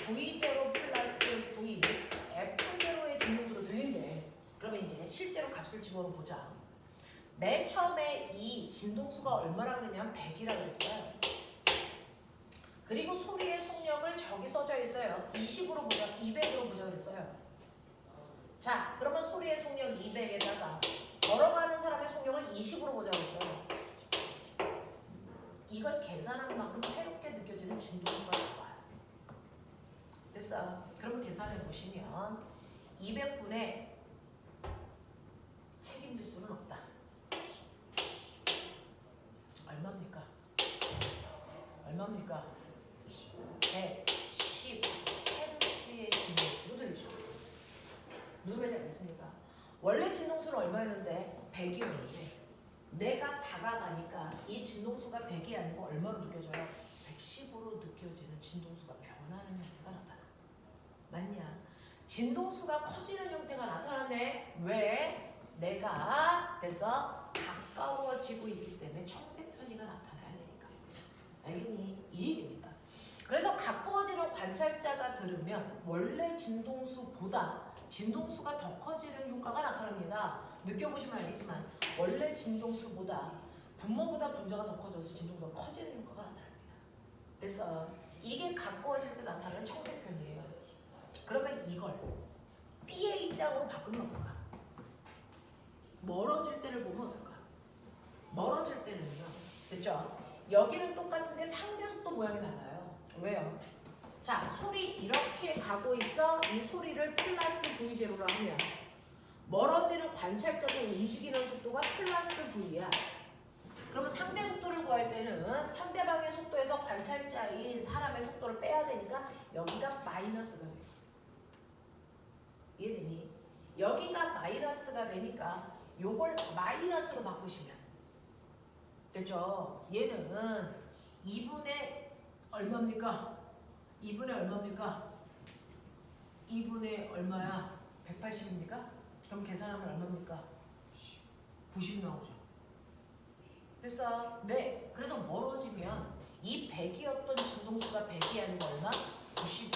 V0 플러스 V F0의 진동수로 들린대. 그러면 이제 실제로 값을 집어보자. 맨 처음에 이 진동수가 얼마나 그러냐면 100이라고 했어요. 그리고 소리의 속력을 저기 써져 있어요. 20으로 보자, 200으로 보자 그랬어요. 자, 그러면 소리의 속력 200에다가 걸어가는 사람의 속력을 20으로 보자 그랬어요. 이걸 계산한 만큼 새롭게 느껴지는 진동수가 나와요. 됐어. 그러면 계산해 보시면 200분의 책임질 수는 없다. 얼마입니까? 얼마입니까? 110Hz의 진동수로 들리죠. 무슨 말인지 알겠습니까? 원래 진동수는 얼마였는데 100이었는데 내가 다가가니까 이 진동수가 100이 아니고 얼마로 느껴져요? 110으로 느껴지는 진동수가 변하는 형태가 나타나. 맞냐? 진동수가 커지는 형태가 나타나네. 왜? 내가 됐어? 가까워지고 있기 때문에 청색 편이가 나타나야 되니까. 알겠니? 이 얘기입니다. 그래서 가까워지는 관찰자가 들으면 원래 진동수보다 진동수가 더 커지는 효과가 나타납니다. 느껴보시면 알겠지만 원래 진동수보다 분모보다 분자가 더 커져서 진동수가 커지는 효과가 나타납니다. 됐어. 이게 가까워질 때 나타나는 청색 편이에요. 그러면 이걸 B의 입장으로 바꾸면 어떨까? 멀어질 때를 보면 어떨까? 멀어질 때는요. 됐죠? 여기는 똑같은데 상대 속도 모양이 달라요. 왜요? 자, 소리 이렇게 가고 있어. 이 소리를 플러스 V0로 하면 멀어지는 관찰자도 움직이는 속도가 플러스 V야. 그러면 상대 속도를 구할 때는 상대방의 속도에서 관찰자인 사람의 속도를 빼야 되니까 여기가 마이너스가 돼요. 이해되니? 여기가 마이너스가 되니까 요걸 마이너스로 바꾸시면 됐죠? 얘는 2분의 얼마입니까? 2분의 얼마입니까? 2분의 얼마야? 180입니까? 그럼 계산하면 얼마입니까? 90 나오죠. 됐어? 네. 그래서 멀어지면 이 100이었던 진동수가 100이 아니고 얼마? 95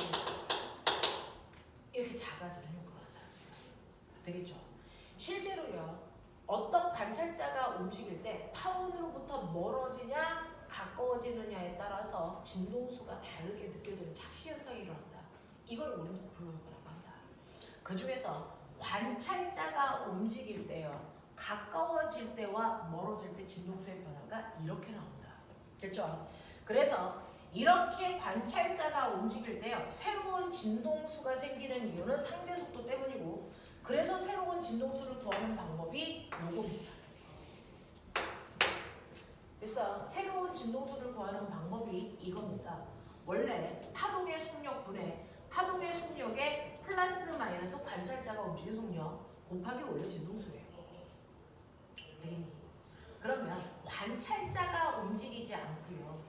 이렇게 작아지는 효과가 나타납니다. 되겠죠? 실제로요. 어떤 관찰자가 움직일 때 파원으로부터 멀어지냐 가까워지느냐에 따라서 진동수가 다르게 느껴지는 착시 현상이 일어난다. 이걸 우리는 도플러 효과라고 한다. 그 중에서 관찰자가 움직일 때요. 가까워질 때와 멀어질 때 진동수의 변화가 이렇게 나온다. 됐죠? 그래서 이렇게 관찰자가 움직일 때요. 새로운 진동수가 생기는 이유는 상대 속도 때문이고 그래서 새로운 진동수를 구하는 방법이 요겁니다. 그래서 새로운 진동수를 구하는 방법이 이겁니다. 원래 파동의 속력분에 파동의 속력에 플러스 마이너스 관찰자가 움직인 속력 곱하기 원래 진동수예요. 되겠니? 그러면 관찰자가 움직이지 않고요.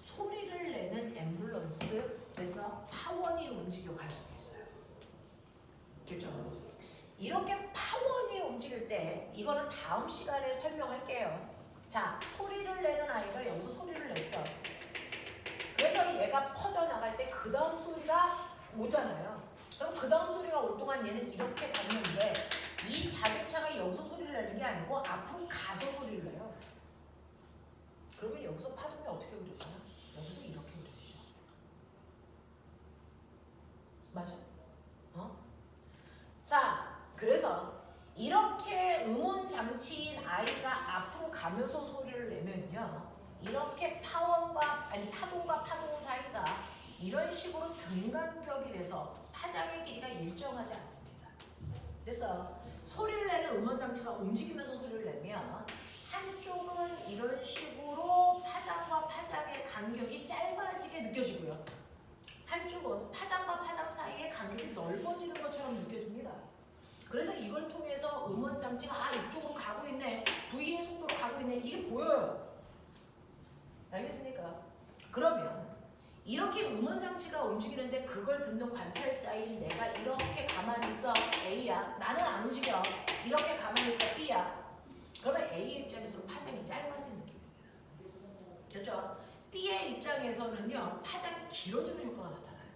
소리를 내는 앰뷸런스 그래서 파원이 움직여 갈 수도 있어요. 그렇죠? 이렇게 파원이 움직일 때 이거는 다음 시간에 설명할게요. 자, 소리를 내는 아이가 여기서 소리를 냈어. 그래서 얘가 퍼져나갈 때 그 다음 소리가 오잖아요. 그럼 그 다음 소리가 올 동안 얘는 이렇게 갔는데 이 자동차가 여기서 소리를 내는 게 아니고 앞으로 가서 소리를 내요. 그러면 여기서 파동이 어떻게 그려지나? 여기서 이렇게 그려지죠. 맞아? 자, 그래서 이렇게 음원 장치인 아이가 앞으로 가면서 소리를 내면요. 이렇게 파동과 파동 사이가 이런 식으로 등간격이 돼서 파장의 길이가 일정하지 않습니다. 그래서 소리를 내는 음원 장치가 움직이면서 소리를 내면 한쪽은 이런 식으로 파장과 파장의 간격이 짧아지게 느껴지고요. 한쪽은 파장과 파장 사이의 간격이 넓어지는 것처럼 느껴집니다. 그래서 이걸 통해서 음원 장치가 이쪽으로 가고 있네, V의 속도로 가고 있네, 이게 보여요. 알겠습니까? 그러면 이렇게 음원 장치가 움직이는데 그걸 듣는 관찰자인 내가 이렇게 가만히 있어 A야, 나는 안 움직여. 이렇게 가만히 있어 B야. 그러면 A의 입장에서는 파장이 짧아진 느낌입니다. 그렇죠? B의 입장에서는요 파장이 길어지는 효과가 나타나요.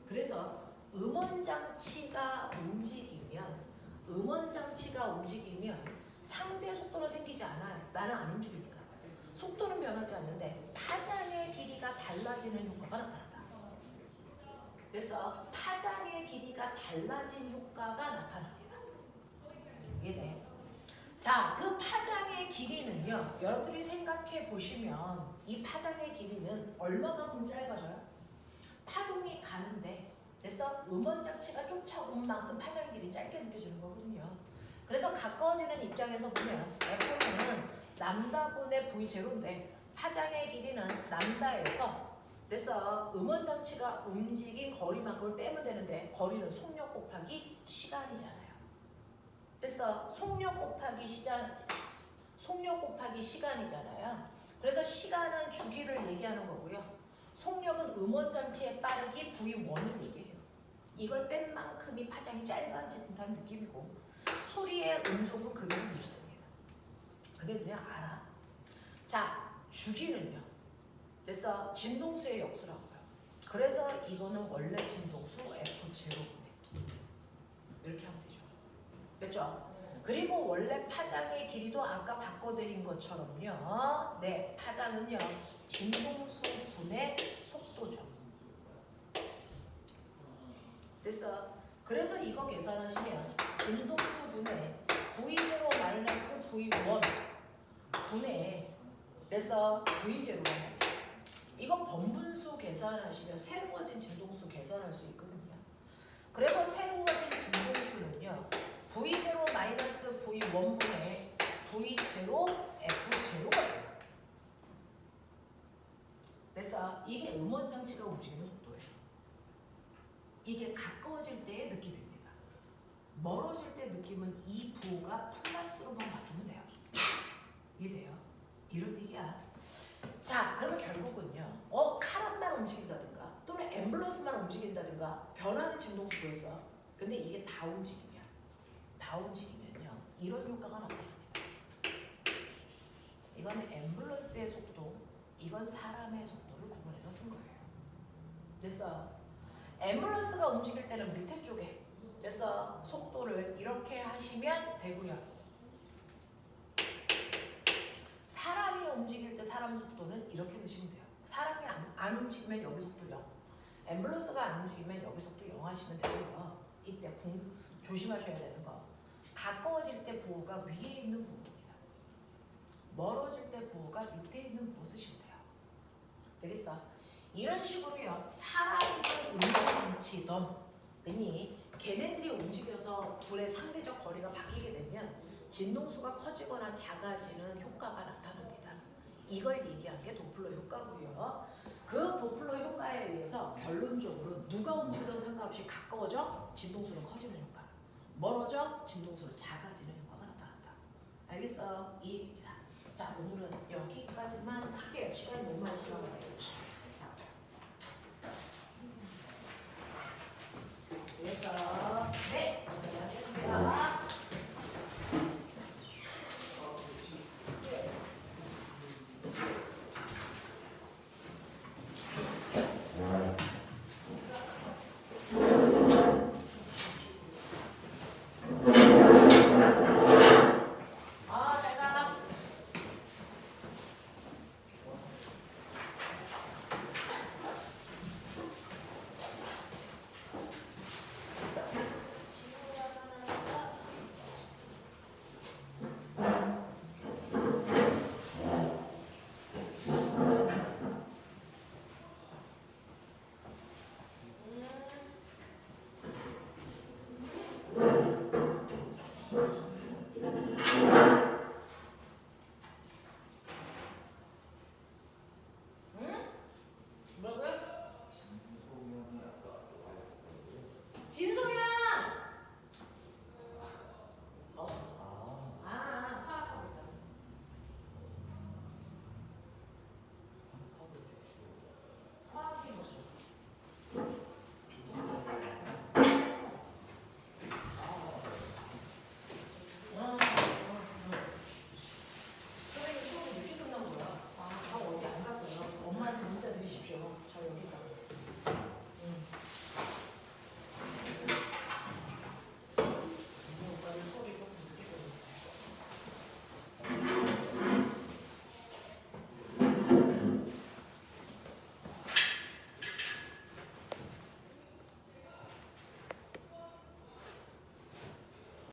그래서 음원 장치가 움직이면 상대 속도는 생기지 않아요. 나는 안 움직이니까. 속도는 변하지 않는데 파장의 길이가 달라지는 효과가 나타난다. 그래서 파장의 길이가 달라진 효과가 나타납니다. 이해돼? 자, 그 파장의 길이는요. 여러분들이 생각해 보시면 이 파장의 길이는 얼마만큼 짧아져요? 파동이 가는데 그래서 음원 장치가 쫓아온 만큼 파장의 길이 짧게 느껴지는 거거든요. 그래서 가까워지는 입장에서 보면 F는 람다분의 V0인데 파장의 길이는 람다에서 그래서 음원 장치가 움직인 거리만큼을 빼면 되는데 거리는 속력 곱하기 시간이잖아요. 그래서 속력 곱하기 시간이잖아요. 그래서 시간은 주기를 얘기하는 거고요. 속력은 음원 장치의 빠르기 V1을 얘기해요. 이걸 뺀 만큼이 파장이 짧아진다는 느낌이고 소리의 음속은 그대로 유지됩니다. 근데 그냥 알아. 자, 주기는요. 그래서 진동수의 역수라고요. 그래서 이거는 원래 진동수 F0분의 이렇게 하면 되죠. 됐죠? 그리고 원래 파장의 길이도 아까 바꿔드린 것처럼요. 네, 파장은요. 진동수분의 속도죠. 그래서 이거 계산하시면 진동수분의 V0 마이너스 V1 분의 그래서 V0가 이거 번분수 계산하시면 새로워진 진동수 계산할 수 있거든요. 그래서 새로워진 진동수는요. V0 마이너스 V1 분의 V0 F0가 돼요. 그래서 이게 음원 장치가 움직이는 속도예요. 이게 가까워질 때의 느낌입니다. 멀어질 때 느낌은 이 부호가 플러스로만 바뀌면 돼요. 이해돼요? 이런 얘기야. 자, 그러면 결국은요. 사람만 움직인다든가 또는 앰뷸런스만 움직인다든가 변하는 진동수 구했어. 근데 이게 다 움직이면요. 이런 효과가 나타납니다. 이건 앰뷸런스의 속도, 이건 사람의 속도를 구분해서 쓴 거예요. 됐어. 앰뷸런스가 움직일 때는 밑에 쪽에 됐어. 속도를 이렇게 하시면 되고요. 사람이 움직일 때 사람 속도는 이렇게 드시면 돼요. 사람이 안 움직이면 여기 속도 0. 앰뷸런스가 안 움직이면 여기 속도 0 하시면 되고요. 이때 조심하셔야 되는 거. 가까워질 때 부호가 위에 있는 부호입니다. 멀어질 때 부호가 밑에 있는 부호 쓰시면 돼요. 되겠어? 이런 식으로요. 사람이든 운전장치든 걔네들이 움직여서 둘의 상대적 거리가 바뀌게 되면 진동수가 커지거나 작아지는 효과가 나타납니다. 이걸 얘기한 게 도플러 효과고요. 그 도플러 효과에 의해서 결론적으로 누가 움직이든 상관없이 가까워져 진동수는 커지는 효과, 멀어져 진동수는 작아지는 효과가 나타난다. 알겠어? 이 얘기입니다. 자, 오늘은 여기까지만 할게요. 시간이 너무 많이 지나가네요.